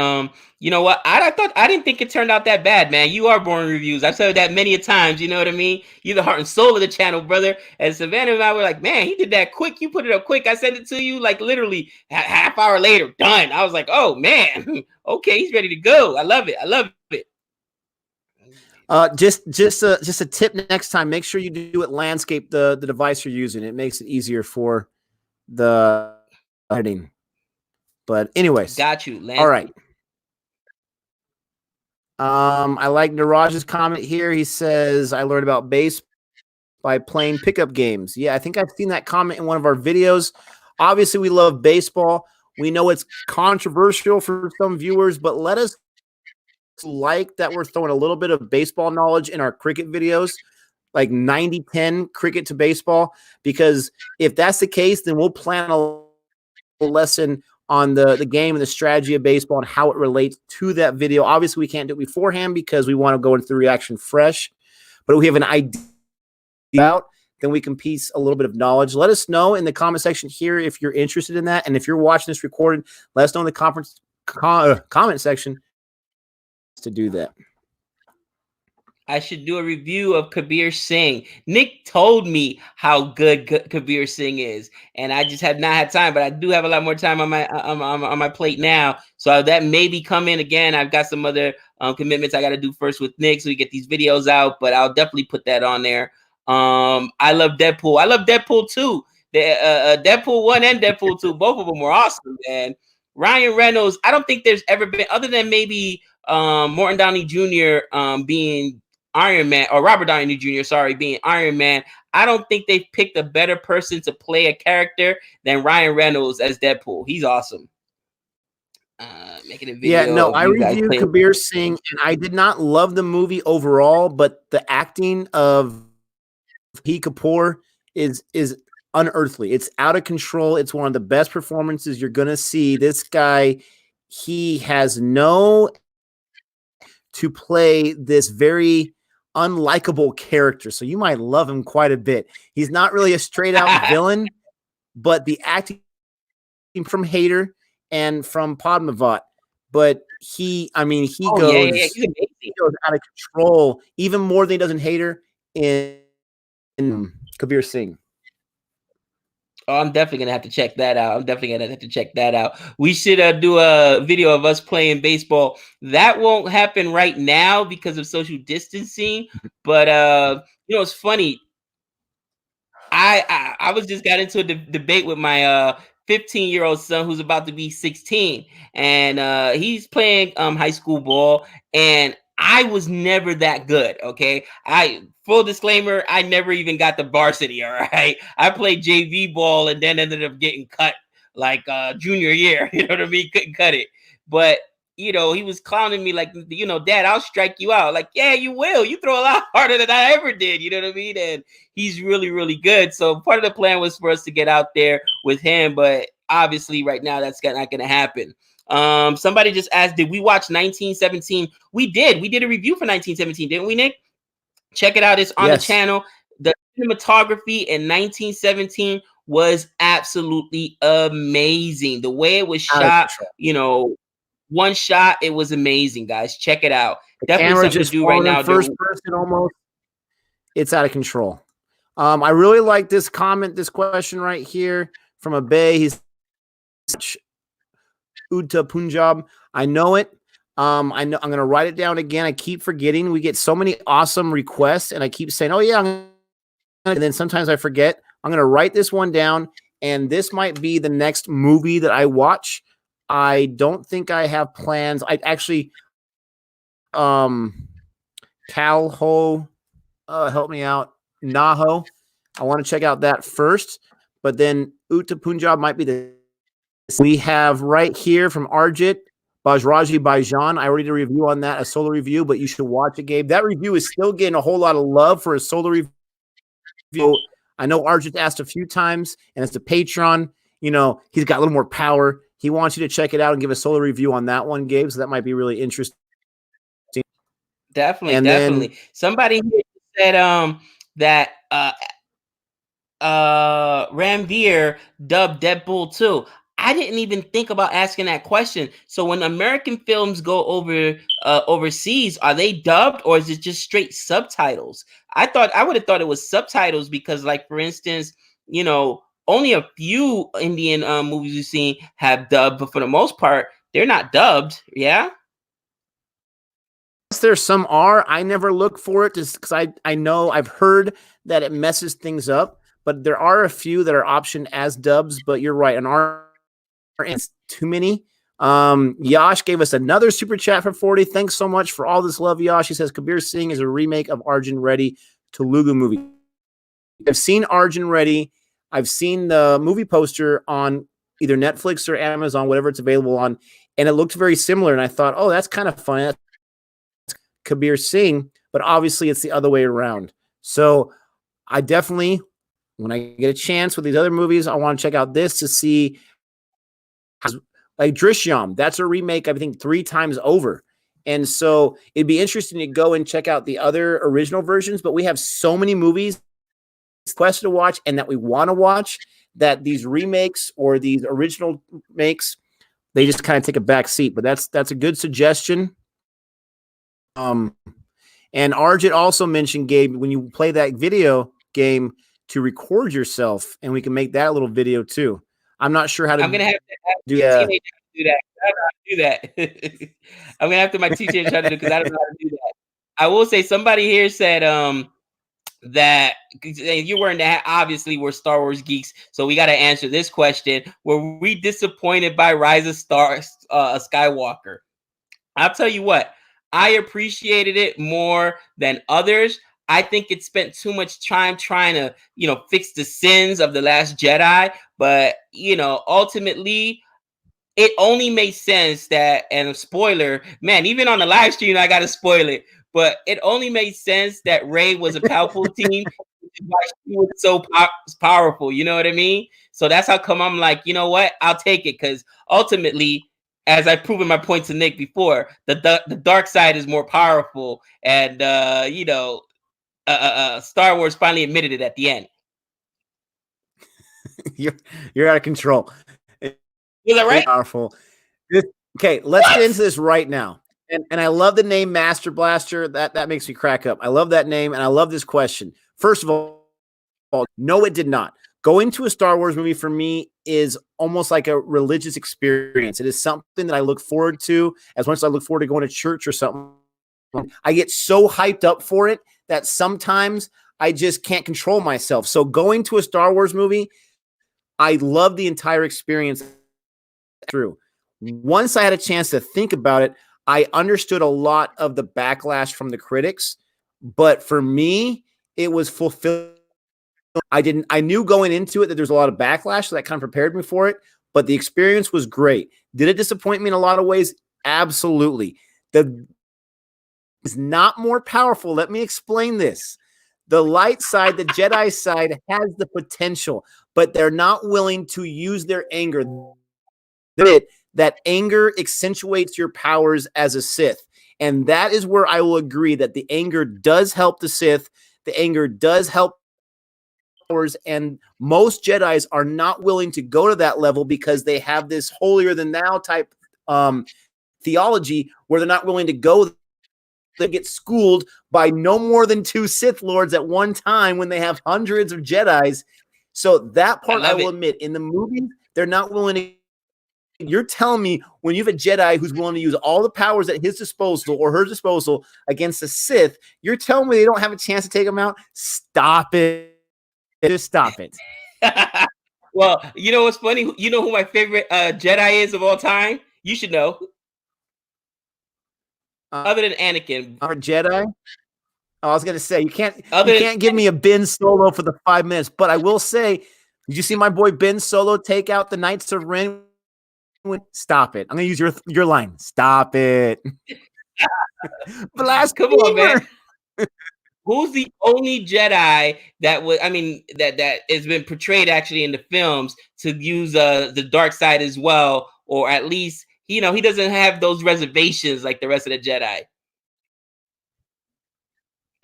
you know what? I didn't think it turned out that bad, man. You are Boring Reviews. I've said that many a times. You know what I mean? You're the heart and soul of the channel, brother. And Savannah and I were like, man, he did that quick. You put it up quick. I sent it to you like literally half hour later. Done. I was like, oh man, okay, he's ready to go. I love it. I love it. Just a tip next time. Make sure you do it landscape the device you're using. It makes it easier for the editing. But anyways, got you. Landscape. All right. I like Niraj's comment here. He says, I learned about bass by playing pickup games. Yeah, I think I've seen that comment in one of our videos. Obviously, we love baseball. We know it's controversial for some viewers, but let us like that we're throwing a little bit of baseball knowledge in our cricket videos, like 90-10 cricket to baseball, because if that's the case, then we'll plan a lesson on the game and the strategy of baseball and how it relates to that video. Obviously, we can't do it beforehand because we want to go into the reaction fresh, but if we have an idea out, then we can piece a little bit of knowledge. Let us know in the comment section here if you're interested in that, and if you're watching this recorded, let us know in the comment section to do that. I should do a review of Kabir Singh. Nick told me how good Kabir Singh is, and I just have not had time. But I do have a lot more time on my plate now, so that may be coming again. I've got some other commitments I got to do first with Nick, so we get these videos out. But I'll definitely put that on there. I love Deadpool. I love Deadpool 2. The Deadpool 1 and Deadpool 2, both of them were awesome, man. Ryan Reynolds. I don't think there's ever been, other than maybe Morton Downey Jr. Being Iron Man, or Robert Downey Jr., sorry, being Iron Man. I don't think they've picked a better person to play a character than Ryan Reynolds as Deadpool. He's awesome. Making a Yeah, video no, of I you guys reviewed playing. Kabir Singh, and I did not love the movie overall, but the acting of He Kapoor is unearthly. It's out of control. It's one of the best performances you're gonna see. This guy, he has no to play this very unlikable character. So you might love him quite a bit. He's not really a straight out villain, but the acting from Hater and from Padmavat. But he Oh yeah. goes He's amazing. out of control even more than he does in Hater in Kabir Singh. Oh, I'm definitely gonna have to check that out. I'm definitely gonna have to check that out. We should do a video of us playing baseball. That won't happen right now because of social distancing. But it's funny. I was just got into a debate with my 15-year-old son who's about to be 16, and he's playing high school ball, and I was never that good. Okay, I full disclaimer, I never even got the varsity. All right, I played JV ball and then ended up getting cut like junior year. You know what I mean? Couldn't cut it, but he was clowning me like, Dad, I'll strike you out. Like, yeah, you will. You throw a lot harder than I ever did. You know what I mean? And he's really, really good. So part of the plan was for us to get out there with him, but obviously right now that's not going to happen. Somebody just asked, did we watch 1917? We did. We did a review for 1917, didn't we, Nick? Check it out. It's on the channel. The cinematography in 1917 was absolutely amazing. The way it was shot, one shot, it was amazing, guys. Check it out. The Definitely something just to do right now. First person almost. It's out of control. I really like this question right here from Abay. He's Uttar Punjab. I know it. I know I'm gonna write it down again. I keep forgetting. We get so many awesome requests, and I keep saying, "Oh yeah," and then sometimes I forget. I'm gonna write this one down, and this might be the next movie that I watch. I don't think I have plans. I actually, Calho, help me out. Naho. I want to check out that first, but then Uttar Punjab might be the. We have right here from Arjit, Bajraji Baijan. I already did a review on that, a solo review, but you should watch it, Gabe. That review is still getting a whole lot of love for a solo review. I know Arjit asked a few times, and it's a Patreon. He's got a little more power. He wants you to check it out and give a solo review on that one, Gabe. So that might be really interesting. Definitely. Somebody here said that Ranveer dubbed Deadpool 2. I didn't even think about asking that question. So when American films go overseas, are they dubbed or is it just straight subtitles? I would have thought it was subtitles because, like, for instance, only a few Indian movies we've seen have dubbed, but for the most part, they're not dubbed. Yeah. There some are. I never look for it just because I know I've heard that it messes things up, but there are a few that are optioned as dubs. But you're right, on our it's too many. Yash gave us another super chat for 40. Thanks so much for all this love, Yash. He says Kabir Singh is a remake of Arjun Reddy Telugu movie. I've seen Arjun Reddy. I've seen the movie poster on either Netflix or Amazon, whatever it's available on, and it looked very similar. And I thought, oh, that's kind of fun. That's Kabir Singh, but obviously it's the other way around. So I definitely, when I get a chance with these other movies, I want to check out this to see, like Drishyam. That's a remake, I think, 3 times over. And so it'd be interesting to go and check out the other original versions, but we have so many movies requested to watch and that we want to watch that these remakes or these original makes, they just kind of take a back seat. But that's a good suggestion. And And Arjit also mentioned, Gabe, when you play that video game, to record yourself, and we can make that a little video too. I'm not sure how to. I'm gonna have to have do. my teenager do that. I don't know how to do that. I'm gonna have to my teenager try to do because I don't know how to do that. I will say somebody here said that you weren't that. Obviously, we're Star Wars geeks, so we got to answer this question: were we disappointed by Rise of Skywalker? I'll tell you what, I appreciated it more than others. I think it spent too much time trying to, fix the sins of The Last Jedi. But, ultimately, it only made sense that, and a spoiler, man, even on the live stream, I got to spoil it. But it only made sense that Rey was a Palpatine, which is why she was so powerful. You know what I mean? So that's how come I'm like, you know what? I'll take it because ultimately, as I've proven my point to Nick before, the dark side is more powerful, and Star Wars finally admitted it at the end. You're out of control. Was that right? Powerful. Okay, let's get into this right now. And I love the name Master Blaster. That makes me crack up. I love that name, and I love this question. First of all, no, it did not. Going to a Star Wars movie for me is almost like a religious experience. It is something that I look forward to as much as I look forward to going to church or something. I get so hyped up for it that sometimes I just can't control myself. So going to a Star Wars movie, I love the entire experience through. Once I had a chance to think about it, I understood a lot of the backlash from the critics, but for me, it was fulfilling. I knew going into it that there's a lot of backlash, so that kind of prepared me for it, but the experience was great. Did it disappoint me in a lot of ways? Absolutely. The is not more powerful. Let me explain this. The light side, the Jedi side, has the potential, but they're not willing to use their anger. That anger accentuates your powers as a Sith. And that is where I will agree that the anger does help the Sith. The anger does help powers, and most Jedis are not willing to go to that level because they have this holier than thou type theology where they're not willing to go. They get schooled by no more than 2 Sith Lords at one time when they have hundreds of Jedis. So that part I will admit, in the movie, they're not willing to. You're telling me when you have a Jedi who's willing to use all the powers at his disposal or her disposal against a Sith, you're telling me they don't have a chance to take them out? Stop it. Just stop it. Well, you know what's funny? You know who my favorite Jedi is of all time? You should know. Other than Anakin. Our Jedi? Oh, I was going to say, you can't give me a Ben Solo for the 5 minutes, but I will say, did you see my boy Ben Solo take out the Knights of Ren? Stop it. I'm going to use your line. Stop it. Come on, man. Who's the only Jedi that has been portrayed actually in the films to use the dark side as well, or at least he doesn't have those reservations like the rest of the Jedi?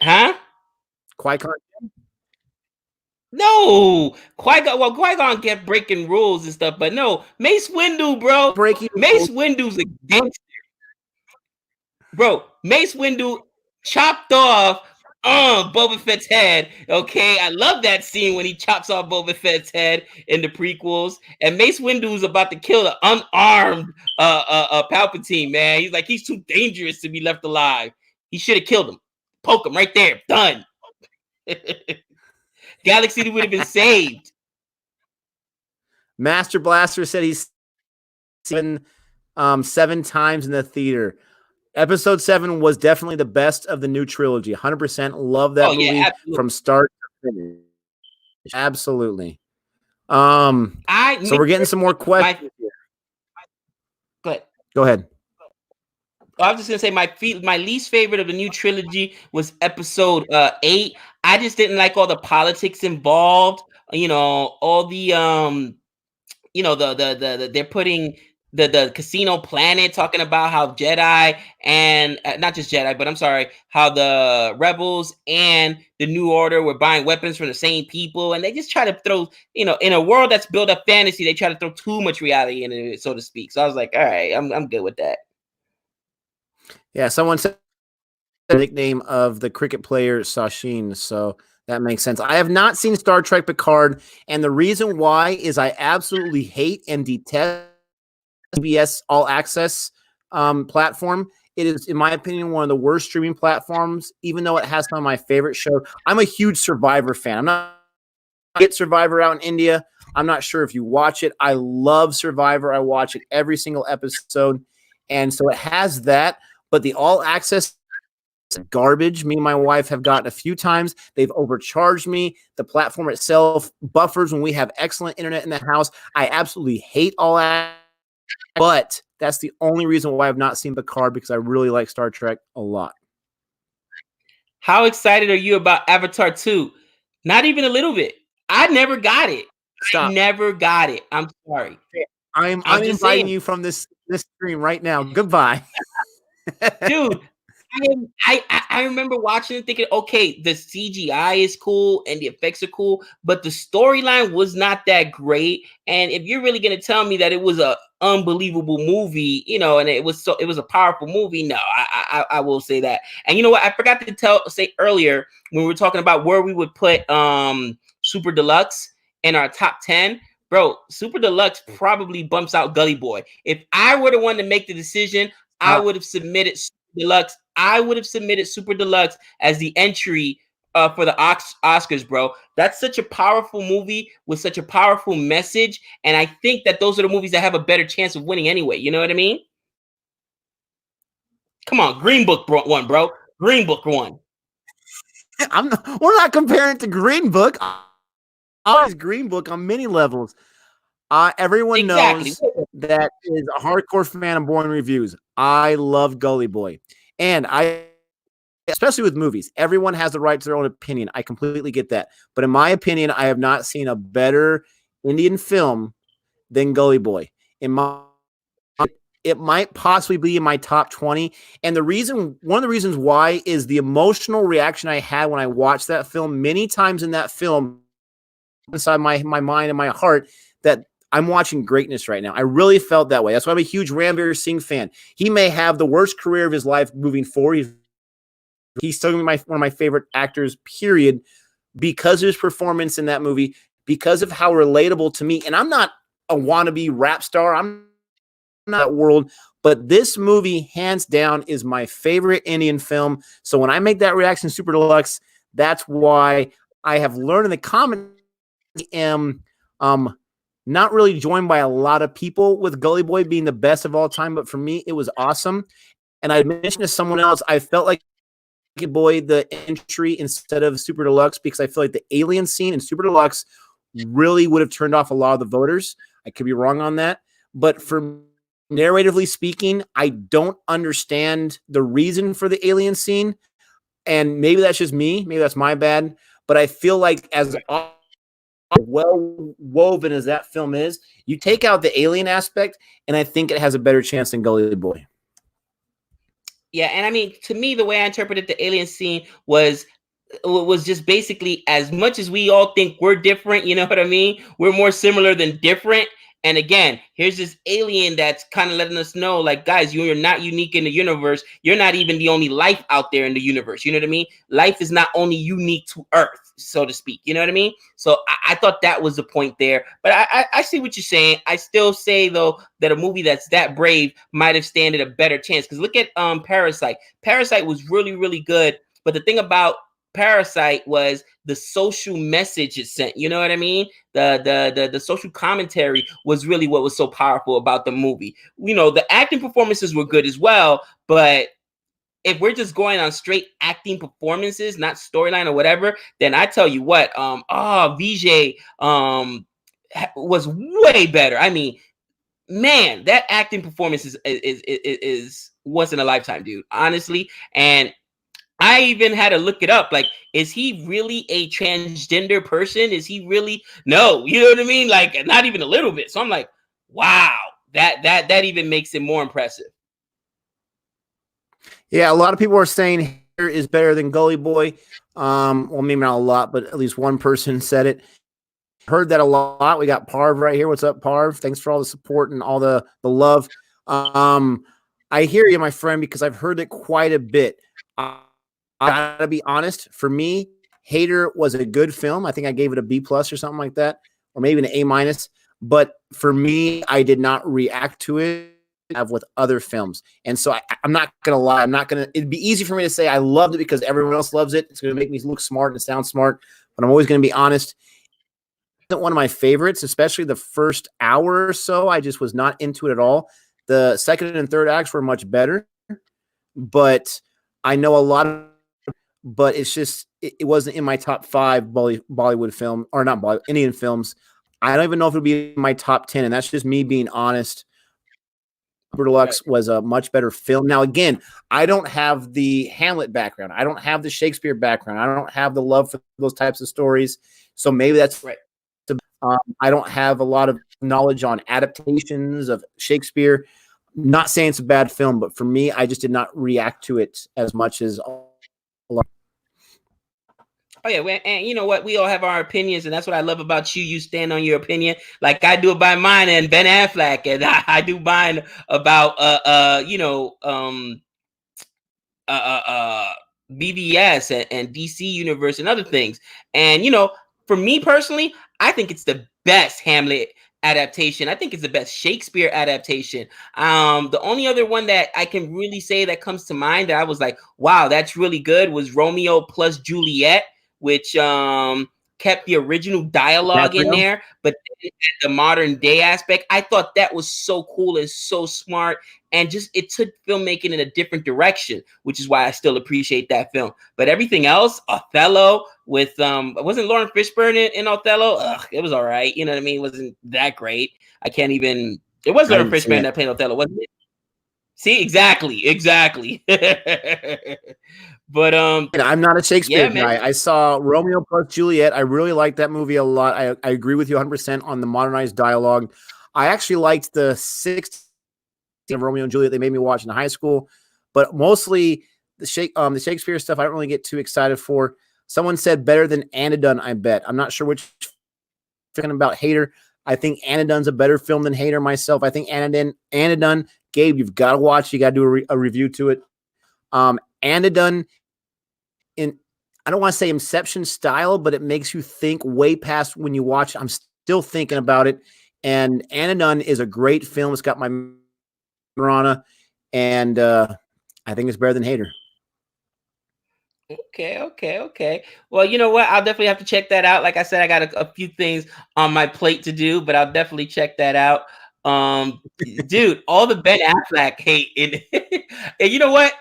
Huh? Qui-Gon? No, Qui-Gon. Well, Qui-Gon kept breaking rules and stuff, but no, Mace Windu, bro. Mace Windu's a gangster, bro. Mace Windu chopped off Boba Fett's head. Okay, I love that scene when he chops off Boba Fett's head in the prequels, and Mace Windu's about to kill the unarmed Palpatine. Man, he's too dangerous to be left alive. He should have killed him. Poke him right there. Done. Galaxy would have been saved. Master Blaster said he's seen 7 times in the theater. Episode 7 was definitely the best of the new trilogy. 100% love that movie from start to finish. Absolutely. So we're getting some more questions. Go ahead. I was just gonna say my least favorite of the new trilogy was episode 8. I just didn't like all the politics involved. All the they're putting the casino planet, talking about how Jedi and not just Jedi, but I'm sorry, how the rebels and the New Order were buying weapons from the same people, and they just try to throw, in a world that's built up fantasy, they try to throw too much reality in it, so to speak. So I was like, all right, I'm good with that. Yeah, someone said nickname of the cricket player Sachin. So that makes sense. I have not seen Star Trek Picard, and the reason why is I absolutely hate and detest CBS All Access platform. It is, in my opinion, one of the worst streaming platforms, even though it has some of my favorite shows. I'm a huge Survivor fan. I'm not get Survivor out in India. I'm not sure if you watch it. I love Survivor. I watch it every single episode. And so it has that, but the All Access garbage. Me and my wife have gotten a few times. They've overcharged me. The platform itself buffers when we have excellent internet in the house. I absolutely hate All Access, but that's the only reason why I've not seen Picard, because I really like Star Trek a lot. How excited are you about Avatar 2? Not even a little bit. I never got it. Stop. I never got it. I'm sorry. I'm just inviting saying. you from this stream right now. Goodbye. Dude, I remember watching it thinking, okay, the CGI is cool and the effects are cool, but the storyline was not that great. And if you're really gonna tell me that it was a unbelievable movie, and it was a powerful movie, no, I will say that. And you know what? I forgot to say earlier when we were talking about where we would put Super Deluxe in our top 10. Bro, Super Deluxe probably bumps out Gully Boy. If I were the one to make the decision, I would have submitted Deluxe. I would have submitted Super Deluxe as the entry for the Oscars, bro. That's such a powerful movie with such a powerful message, and I think that those are the movies that have a better chance of winning anyway. You know what I mean? Come on, Green Book won, bro. Green Book won. We're not comparing it to Green Book. Always Green Book on many levels. Everyone knows that is a hardcore fan of Boring Reviews. I love Gully Boy. And especially with movies, everyone has the right to their own opinion. I completely get that. But in my opinion, I have not seen a better Indian film than Gully Boy. It might possibly be in my top 20. And one of the reasons why is the emotional reaction I had when I watched that film. Many times in that film, inside my mind and my heart, that I'm watching greatness right now. I really felt that way. That's why I'm a huge Ranveer Singh fan. He may have the worst career of his life moving forward. He's still one of my favorite actors, period, because of his performance in that movie, because of how relatable to me. And I'm not a wannabe rap star. I'm not that world. But this movie, hands down, is my favorite Indian film. So when I make that reaction to Super Deluxe, that's why I have learned in the comments am not really joined by a lot of people with Gully Boy being the best of all time, but for me, it was awesome. And I mentioned to someone else, I felt like Boy the entry instead of Super Deluxe, because I feel like the alien scene in Super Deluxe really would have turned off a lot of the voters. I could be wrong on that, but for narratively speaking, I don't understand the reason for the alien scene, and maybe that's just me, maybe that's my bad, but I feel like as well woven as that film is, you take out the alien aspect, and I think it has a better chance than Gully Boy. Yeah, and I mean, to me, the way I interpreted the alien scene was just basically, as much as we all think we're different, you know what I mean? We're more similar than different. And again, here's this alien that's kind of letting us know, like, guys, you're not unique in the universe. You're not even the only life out there in the universe. You know what I mean? Life is not only unique to Earth, so to speak. You know what I mean? So I thought that was the point there. But I see what you're saying. I still say, though, that a movie that's that brave might have standed a better chance. Because look at Parasite. Parasite was really, really good. But the thing about Parasite was the social message it sent. You know what I mean? The social commentary was really what was so powerful about the movie. You know, the acting performances were good as well, but if we're just going on straight acting performances, not storyline or whatever, then I tell you what, VJ was way better. I mean, man, that acting performance is once in a lifetime, dude. Honestly, and I even had to look it up. Like, is he really a transgender person? Is he really? No, you know what I mean? Like, not even a little bit. So I'm like, wow, that even makes it more impressive. Yeah, a lot of people are saying here is better than Gully Boy. Well, maybe not a lot, but at least one person said it. Heard that a lot. We got Parv right here. What's up, Parv? Thanks for all the support and all the love. I hear you, my friend, because I've heard it quite a bit. I gotta be honest. For me, Hater was a good film. I think I gave it a B plus or something like that, or maybe an A minus. But for me, I did not react to it have with other films. And so I'm not gonna lie. I'm not gonna. It'd be easy for me to say I loved it because everyone else loves it. It's gonna make me look smart and sound smart. But I'm always gonna be honest. It wasn't one of my favorites, especially the first hour or so. I just was not into it at all. The second and third acts were much better, but I know a lot of. But it's just it wasn't in my top 5 Bollywood film or not Bollywood, Indian films. I don't even know if it'll be in my top 10, and that's just me being honest. Deluxe was a much better film. Now, again, I don't have the Hamlet background. I don't have the Shakespeare background. I don't have the love for those types of stories. So maybe that's Right. I don't have a lot of knowledge on adaptations of Shakespeare. Not saying it's a bad film, but for me, I just did not react to it as much as a lot. Oh yeah, and you know what? We all have our opinions, and that's what I love about you. You stand on your opinion, like I do about mine and Ben Affleck, and I do mine about uh, uh, uh, BVS and DC Universe and other things. And for me personally, I think it's the best Hamlet adaptation. I think it's the best Shakespeare adaptation. The only other one that I can really say that comes to mind that I was like, wow, that's really good was Romeo plus Juliet, which kept the original dialogue in there, but the modern day aspect. I thought that was so cool and so smart, and just it took filmmaking in a different direction, which is why I still appreciate that film. But everything else, Othello with wasn't Lauren Fishburne in Othello? Ugh, it was all right. You know what I mean? It wasn't that great. I can't even. It was Lauren Fishburne that played Othello, wasn't it? See, exactly. But I'm not a Shakespeare guy. I saw Romeo plus Juliet. I really liked that movie a lot. I agree with you 100% on the modernized dialogue. I actually liked the 6th of Romeo and Juliet they made me watch in high school, but mostly the Shakespeare stuff I don't really get too excited for. Someone said better than Anadun, I bet. I'm not sure which film about Hater. I think Anadun's a better film than Hater myself. I think Anadun, Gabe, you've got to watch. You got to do a review to it. Anadun, I don't want to say Inception style, but it makes you think way past when you watch. I'm still thinking about it. And Anadun is a great film. It's got my Marana, and I think it's better than Hater. Okay. Well, you know what? I'll definitely have to check that out. Like I said, I got a few things on my plate to do, but I'll definitely check that out. Dude, all the Ben Affleck hate in and you know what?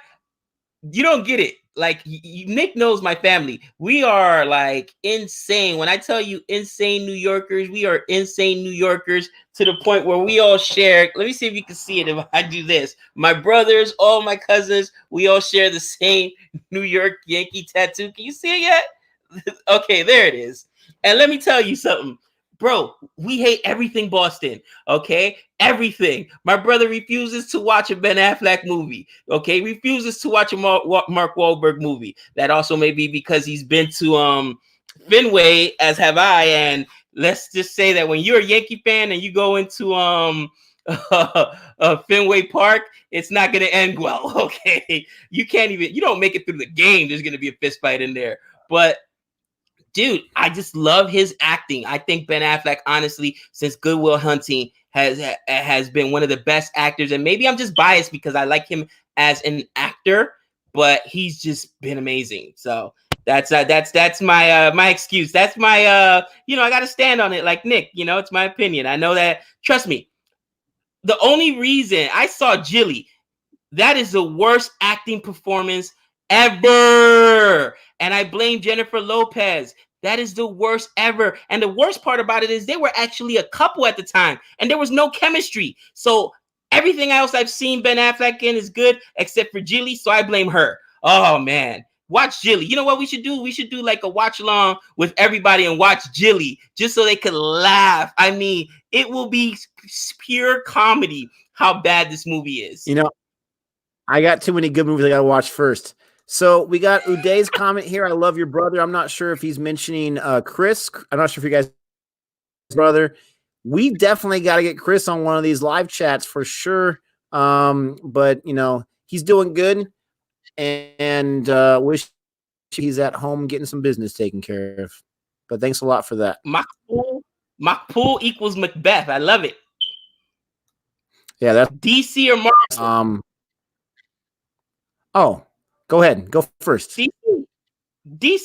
You don't get it. Like Nick knows my family. We are like insane. When I tell you insane New Yorkers, we are insane New Yorkers to the point where we all share. Let me see if you can see it if I do this. My brothers, all my cousins, we all share the same New York Yankee tattoo. Can you see it yet? Okay, there it is. And let me tell you something. Bro, we hate everything Boston, okay? Everything. My brother refuses to watch a Ben Affleck movie, okay? Refuses to watch a Mark Wahlberg movie. That also may be because he's been to Fenway, as have I, and let's just say that when you're a Yankee fan and you go into Fenway Park, it's not going to end well, okay? You don't make it through the game. There's going to be a fist fight in there. But dude, I just love his acting. I think Ben Affleck, honestly, since Good Will Hunting, has been one of the best actors. And maybe I'm just biased because I like him as an actor, but he's just been amazing. So that's my my excuse. That's my I got to stand on it like Nick. It's my opinion. I know that. Trust me. The only reason I saw Jilly, that is the worst acting performance ever. And I blame Jennifer Lopez. That is the worst ever. And the worst part about it is they were actually a couple at the time and there was no chemistry. So everything else I've seen Ben Affleck in is good except for Jilly. So I blame her. Oh, man. Watch Jilly. You know what we should do? We should do like a watch along with everybody and watch Jilly just so they could laugh. I mean, it will be pure comedy how bad this movie is. I got too many good movies I got to watch first. So we got Uday's comment here. I love your brother. I'm not sure if he's mentioning Chris. I'm not sure if you guys brother. We definitely got to get Chris on one of these live chats for sure. But he's doing good, and wish he's at home getting some business taken care of. But thanks a lot for that. Makpool equals Macbeth. I love it. Yeah, that's DC or Marvel? Oh, go ahead. Go first. DC,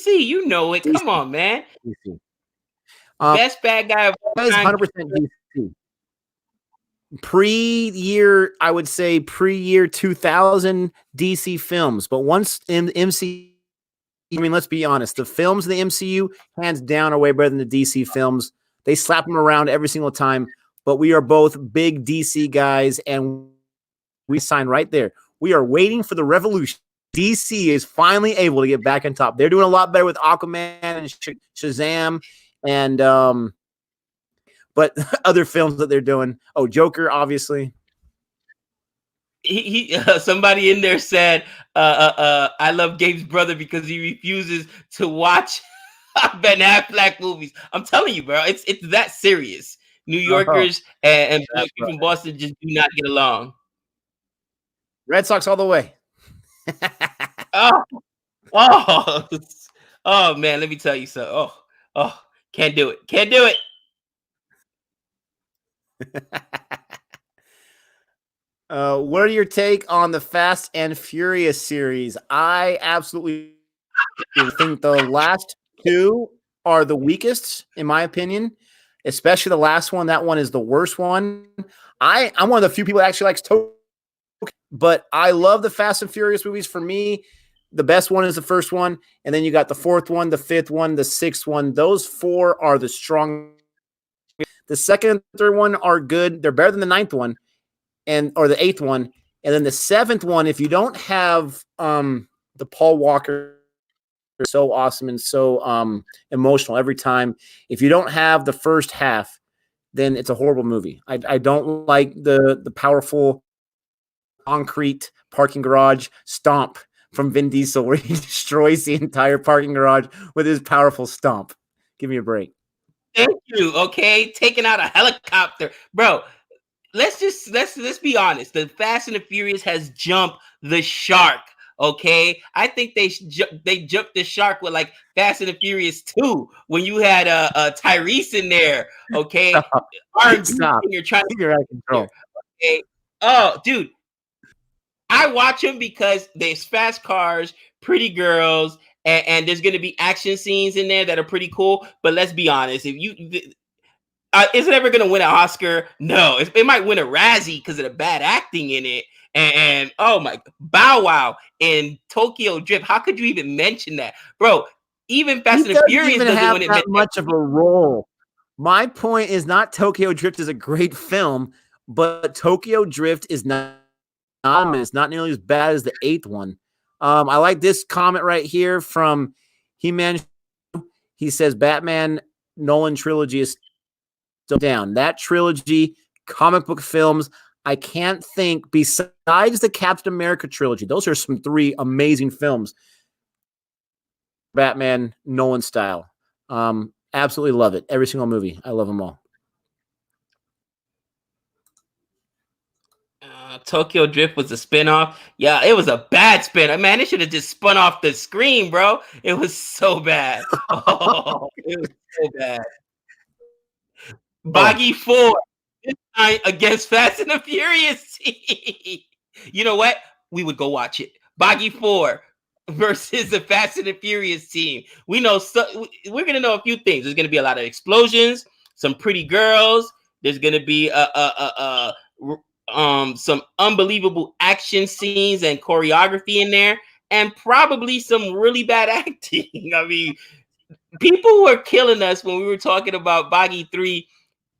you know it. DC. Come on, man. DC. Best bad guy of all time. 100% DC. I would say pre-year 2000 DC films. But once in the MCU, I mean, let's be honest, the films in the MCU, hands down, are way better than the DC films. They slap them around every single time. But we are both big DC guys, and we sign right there. We are waiting for the revolution. DC is finally able to get back on top. They're doing a lot better with Aquaman and Shazam, and but other films that they're doing. Oh, Joker, obviously. Somebody in there said, "I love Gabe's brother because he refuses to watch Ben Affleck movies." I'm telling you, bro, it's that serious. New Yorkers and black people from Boston just do not get along. Red Sox all the way. Oh man, let me tell you so. Oh, can't do it. Can't do it. What are your take on the Fast and Furious series? I absolutely think the last two are the weakest, in my opinion, especially the last one. That one is the worst one. I'm one of the few people that actually likes Tokyo, but I love the Fast and Furious movies. For me, the best one is the first one, and then you got the fourth one, the fifth one, the sixth one. Those four are the strong. The second and third one are good. They're better than the ninth one, or the eighth one, and then the seventh one. If you don't have the Paul Walker, so awesome and so emotional every time. If you don't have the first half, then it's a horrible movie. I don't like the powerful concrete parking garage stomp from Vin Diesel where he destroys the entire parking garage with his powerful stomp. Give me a break. Thank you. Okay, taking out a helicopter, bro. Let's be honest. The Fast and the Furious has jumped the shark. Okay, I think they jumped the shark with like Fast and the Furious 2 when you had Tyrese in there. Okay, Stop. You're trying to You're out of control. Okay. Oh, dude, I watch them because there's fast cars, pretty girls, and there's gonna be action scenes in there that are pretty cool. But let's be honest, if you is it ever going to win an Oscar? No, it might win a Razzie because of the bad acting in it. And oh my, Bow Wow in Tokyo Drift. How could you even mention that, bro? Even Fast and Furious doesn't have win it that much of a role. My point is not Tokyo Drift is a great film, but Tokyo Drift is not. It's not nearly as bad as the eighth one. I like this comment right here from He-Man. He says Batman Nolan trilogy is still down. That trilogy, comic book films, I can't think besides the Captain America trilogy. Those are some three amazing films. Batman Nolan style. Absolutely love it. Every single movie. I love them all. Tokyo Drift was a spinoff. Yeah, it was a bad spin. Man, it should have just spun off the screen, bro. It was so bad. Oh, it was so bad. Boggy 4 this time against Fast and the Furious. You know what? We would go watch it. Boggy 4 versus the Fast and the Furious team. We know we're gonna know a few things. There's gonna be a lot of explosions, some pretty girls. There's gonna be some unbelievable action scenes and choreography in there, and probably some really bad acting. I mean, people were killing us when we were talking about Boggy 3.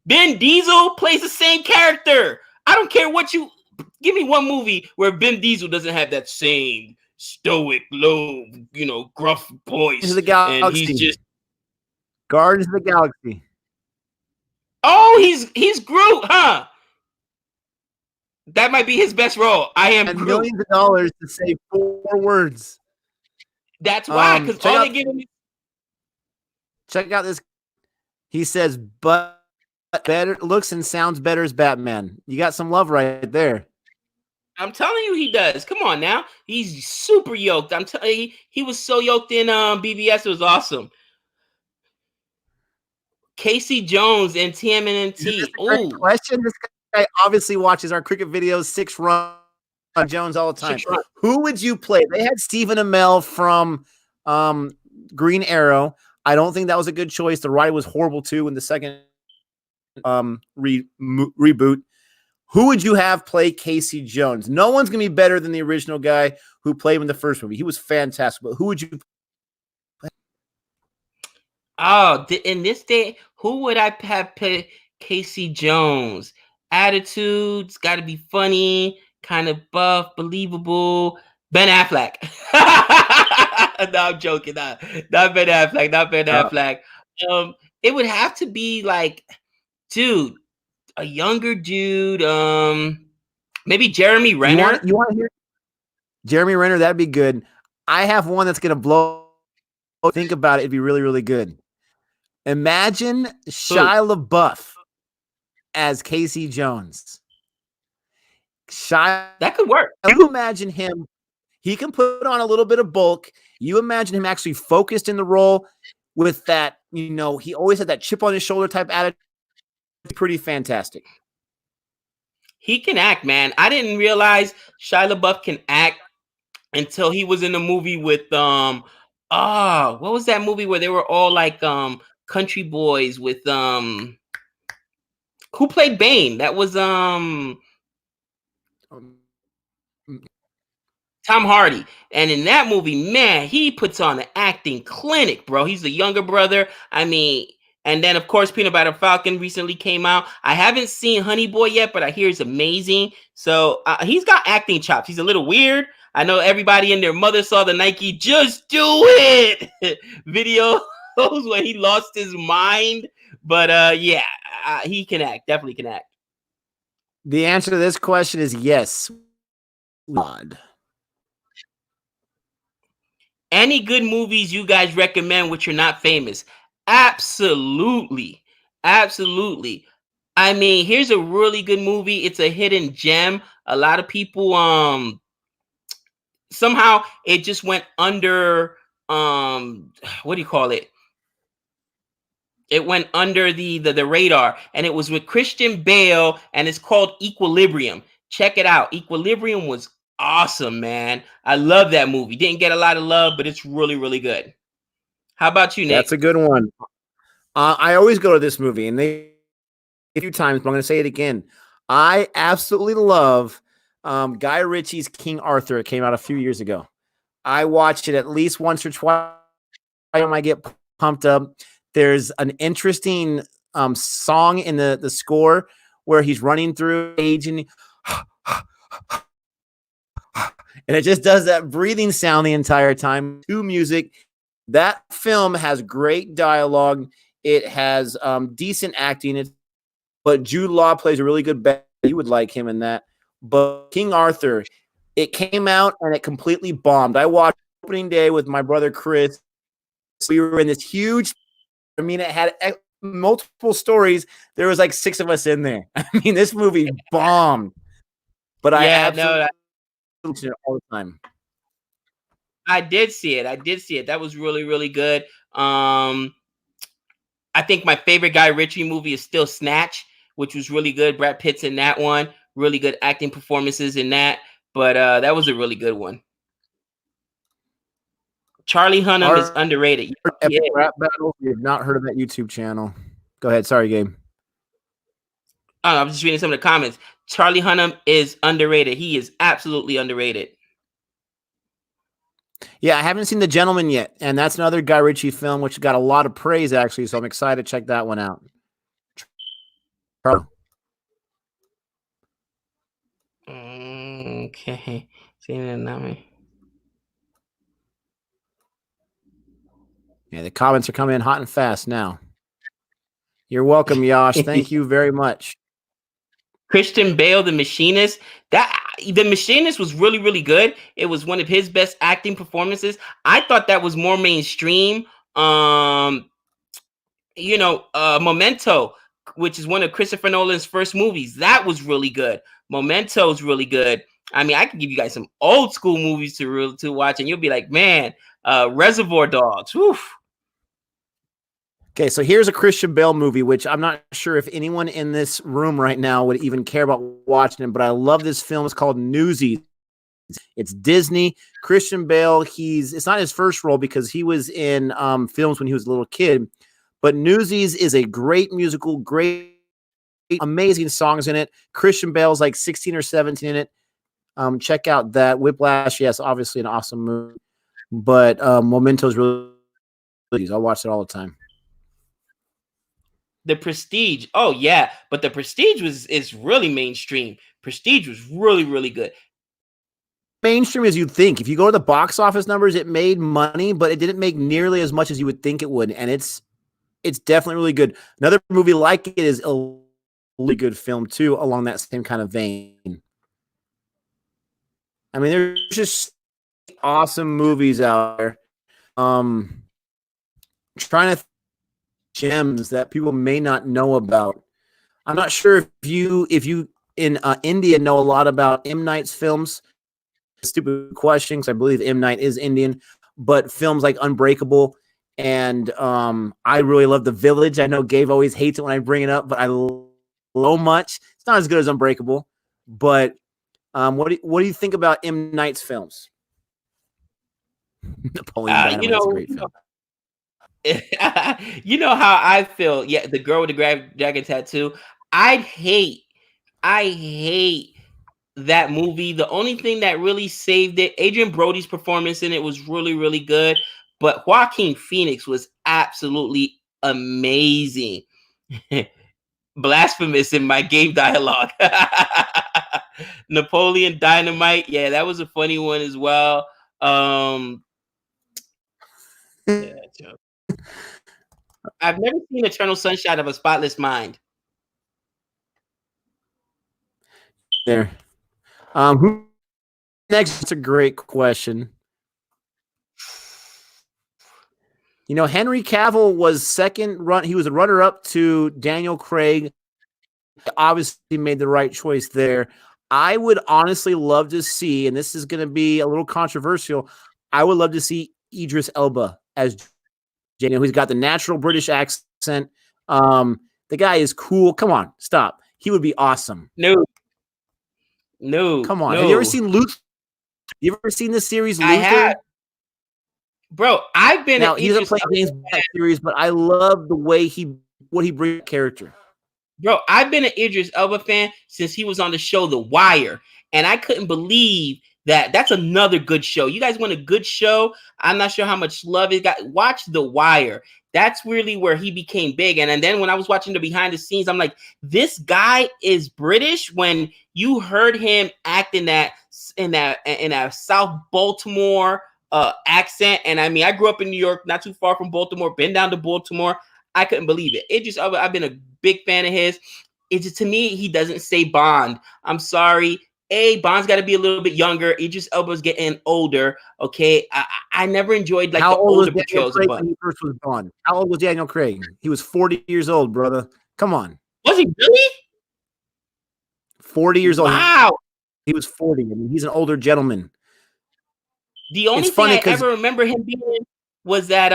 Ben Diesel plays the same character. I don't care what you give me one movie where Ben Diesel doesn't have that same stoic, low, gruff voice. And he's just Guardians of the Galaxy. Oh, he's Groot, huh? That might be his best role. I am and Groot. Millions of dollars to say 4 words. That's why, because all they give him. Check out this. He says, "But better looks and sounds better as Batman." You got some love right there. I'm telling you, he does. Come on now, he's super yoked. I'm telling you, he was so yoked in BBS. It was awesome. Casey Jones and Isn't this TMNT. a great Oh, question? This guy obviously watches our cricket videos, 6 run Jones all the time. 6 run. Who would you play? They had Stephen Amell from Green Arrow. I don't think that was a good choice. The writer was horrible too in the second reboot. Who would you have play Casey Jones? No one's gonna be better than the original guy who played him in the first movie. He was fantastic. But who would you play? Oh, in this day, who would I have picked? Casey Jones. Attitude's got to be funny, kind of buff, believable. Ben Affleck. No, I'm joking. Not Ben Affleck. Not Ben Uh, Affleck. It would have to be like, dude, a younger dude. Maybe Jeremy Renner. you want to hear Jeremy Renner? That'd be good. I have one that's gonna blow. Think about it. It'd be really, really good. Imagine Who? Shia LaBeouf as Casey Jones. Shia, That could work. you imagine him. He can put on a little bit of bulk. You imagine him actually focused in the role with that, he always had that chip on his shoulder type attitude. Pretty fantastic. He can act, man. I didn't realize Shia LaBeouf can act until he was in the movie with what was that movie where they were all like country boys with who played Bane? That was Um, Tom Hardy. And in that movie, man, he puts on the acting clinic, bro. He's the younger brother. I mean, and then of course Peanut Butter Falcon recently came out. I haven't seen Honey Boy yet, but I hear it's amazing. So he's got acting chops. He's a little weird. I know everybody and their mother saw the Nike "Just Do It" video where he lost his mind. But yeah, he can act. Definitely can act. the answer to this question is yes. God. Any good movies you guys recommend which are not famous? Absolutely. Absolutely. I mean, here's a really good movie. It's a hidden gem. A lot of people somehow it just went under what do you call it? It went under the radar, and it was with Christian Bale, and it's called Equilibrium. Check it out. Equilibrium was awesome, man. I love that movie. Didn't get a lot of love, but it's really, really good. How about you, That's Nick? a good one. I always go to this movie, and they a few times, but I'm going to say it again. I absolutely love Guy Ritchie's King Arthur. It came out a few years ago. I watched it at least once or twice. I get pumped up. There's an interesting song in the score where he's running through age and it just does that breathing sound the entire time. To music. That film has great dialogue. It has decent acting. But Jude Law plays a really good bad. You would like him in that. But King Arthur, it came out and it completely bombed. I watched opening day with my brother Chris. We were in this huge. I mean, it had multiple stories. There was like 6 of us in there. I mean, this movie bombed. But I Yeah, absolutely no, watch it all the time. I did see it. I did see it. That was really, really good. I think my favorite Guy Ritchie movie is still Snatch, which was really good. Brad Pitt's in that one. Really good acting performances in that. But that was a really good one. Charlie Hunnam is Our underrated. Yeah. epic rap battle. If you've not heard of that YouTube channel, go ahead. Sorry, Gabe. Oh, I'm just reading some of the comments. Charlie Hunnam is underrated. He is absolutely underrated. Yeah, I haven't seen The Gentleman yet, and that's another Guy Ritchie film which got a lot of praise actually. So I'm excited to check that one out. Okay. Yeah, the comments are coming in hot and fast now. You're welcome, Yash. Thank you very much. Christian Bale, The Machinist. The Machinist was really, really good. It was one of his best acting performances. I thought that was more mainstream. Memento, which is one of Christopher Nolan's first movies. That was really good. Memento is really good. I mean, I can give you guys some old school movies to watch, and you'll be like, man, Reservoir Dogs. Whew. Okay, so here's a Christian Bale movie, which I'm not sure if anyone in this room right now would even care about watching it, but I love this film. It's called Newsies. It's Disney. Christian Bale, it's not his first role because he was in films when he was a little kid, but Newsies is a great musical, great, amazing songs in it. Christian Bale's like 16 or 17 in it. Check out that. Whiplash, yes, obviously an awesome movie, but Memento's really, I'll watch it all the time. The Prestige. Oh yeah, but The Prestige is really mainstream. Prestige was really good. Mainstream as you'd think. If you go to the box office numbers, it made money, but it didn't make nearly as much as you would think it would, and it's definitely really good. Another movie like it is a really good film too, along that same kind of vein. I mean, there's just awesome movies out there. Trying to gems that people may not know about. I'm not sure if you in India know a lot about M. Night's films. Stupid question, because I believe M. Night is Indian, but films like Unbreakable and I really love The Village. I know Gabe always hates it when I bring it up, but I love much. It's not as good as Unbreakable, but what do you think about M. Night's films? Napoleon Dynamite is a great film. You know how I feel. Yeah, the girl with the dragon tattoo. I hate that movie. The only thing that really saved it, Adrian Brody's performance in it was really good, but Joaquin Phoenix was absolutely amazing. Blasphemous in my game dialogue. Napoleon Dynamite. Yeah, that was a funny one as well. Yeah, I've never seen Eternal Sunshine of a Spotless Mind. There. Who next? It's a great question. You know, Henry Cavill was second run. He was a runner-up to Daniel Craig. Obviously made the right choice there. I would honestly love to see, and this is going to be a little controversial, I would love to see Idris Elba as Jane, who's got the natural British accent. The guy is cool. Come on, stop. He would be awesome. No. Come on. Have you ever seen Luther? You ever seen the series Luther? I have. Bro, I've been now he doesn't play James Bond series, but I love the way what he brings to character. Bro, I've been an Idris Elba fan since he was on the show The Wire, and I couldn't believe that. That's another good show. You guys want a good show? I'm not sure how much love it got. Watch The Wire. That's really where he became big. And then when I was watching the behind the scenes, I'm like, this guy is British. When you heard him act in that South Baltimore accent, and I mean, I grew up in New York, not too far from Baltimore, been down to Baltimore. I couldn't believe it. I've been a big fan of his. It just, to me, he doesn't say Bond. I'm sorry. Bond's got to be a little bit younger. Idris Elba's getting older. Okay, I never enjoyed like How the old older was Daniel portrayals Craig of Bond. when he first was Bond? How old was Daniel Craig? He was 40 years old, brother. Come on. Was he really? 40 years old. Wow. He was 40. I mean, he's an older gentleman. The only thing I ever remember him being was that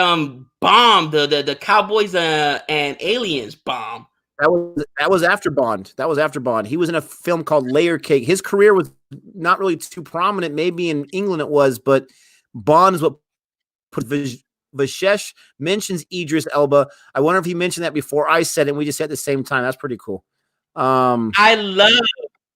bomb, the Cowboys and Aliens bomb. That was after Bond. That was after Bond. He was in a film called Layer Cake. His career was not really too prominent. Maybe in England it was, but Bond is what put Vishesh mentions Idris Elba. I wonder if he mentioned that before I said it. And we just said at the same time. That's pretty cool. I love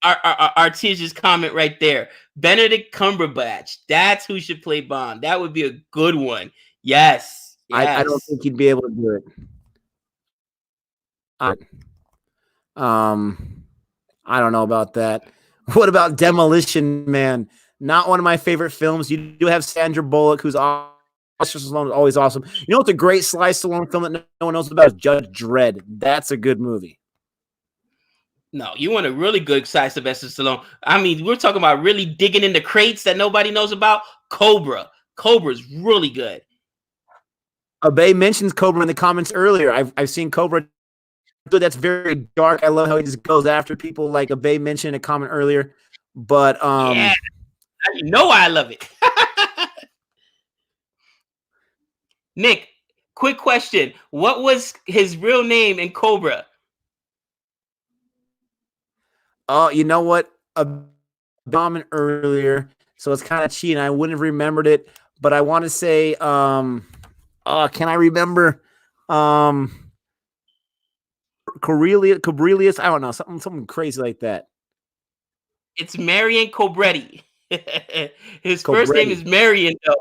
our teacher's comment right there. Benedict Cumberbatch. That's who should play Bond. That would be a good one. Yes. I don't think he'd be able to do it. I don't know about that. What about Demolition Man? Not one of my favorite films. You do have Sandra Bullock, who's awesome. Always awesome. You know what's a great Sly Stallone film that no one knows about is Judge Dredd. That's a good movie. No, you want a really good Sylvester Stallone. I mean, we're talking about really digging into crates that nobody knows about. Cobra. Cobra's really good. Abe mentions Cobra in the comments earlier. I've seen Cobra. That's very dark. I love how he just goes after people, like Abe mentioned in a comment earlier. But Yeah, you know why I love it. Nick, quick question. What was his real name in Cobra? oh, you know what? A comment earlier, so it's kind of cheating. I wouldn't have remembered it, but I want to say, can I remember? Corelius, I don't know, something crazy like that. It's Marion Cobretti. His first name Cobretti. is Marion, though.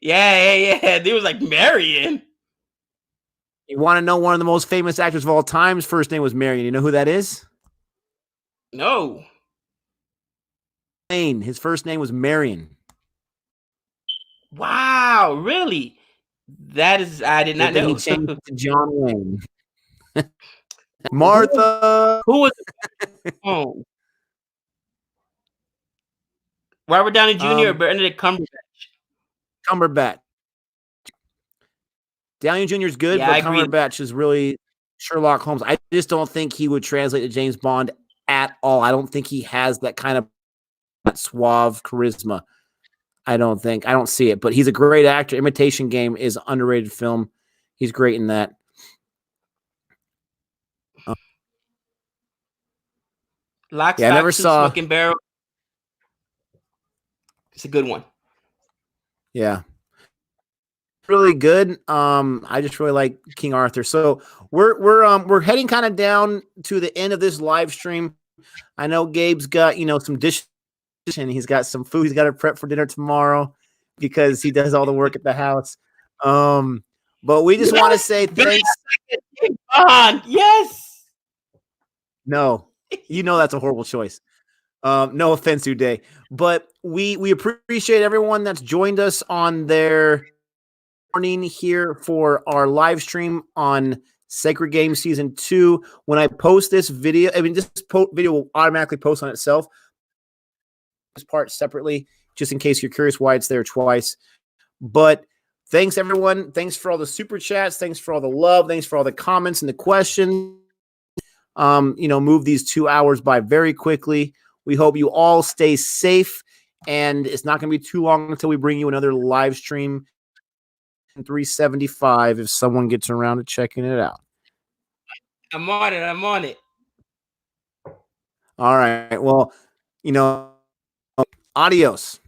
Yeah. They was like Marion. You want to know one of the most famous actors of all time? His first name was Marion. You know who that is? No. Wayne. His first name was Marion. Wow, really? That is, I did not Then he know. changed it to John Wayne. who, Martha who was oh, Robert Downey Jr. or um, Benedict Cumberbatch? Cumberbatch. Downey Jr. is good, Yeah, I but agree. Cumberbatch is really Sherlock Holmes. I just don't think he would translate to James Bond at all. I don't think he has that kind of suave charisma. I don't see it, but he's a great actor. Imitation Game is an underrated film. He's great in that. Lock, Yeah, I Stock, never Two saw. Smoking Barrel. It's a good one. Yeah, really good. I just really like King Arthur. So we're heading kind of down to the end of this live stream. I know Gabe's got some dishes and he's got some food he's got to prep for dinner tomorrow because he does all the work at the house. But we just want to say thanks. On, yes. No, that's a horrible choice. No offense, Uday, but we appreciate everyone that's joined us on their morning here for our live stream on Sacred Game Season 2. When I post this video, this video will automatically post on itself. This part separately, just in case you're curious why it's there twice. But thanks, everyone. Thanks for all the super chats. Thanks for all the love. Thanks for all the comments and the questions. Move these 2 hours by very quickly. We hope you all stay safe, and it's not going to be too long until we bring you another live stream 375 if someone gets around to checking it out. I'm on it. All right. Well, adios.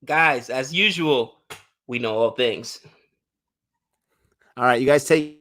Guys, as usual, we know all things. All right. You guys take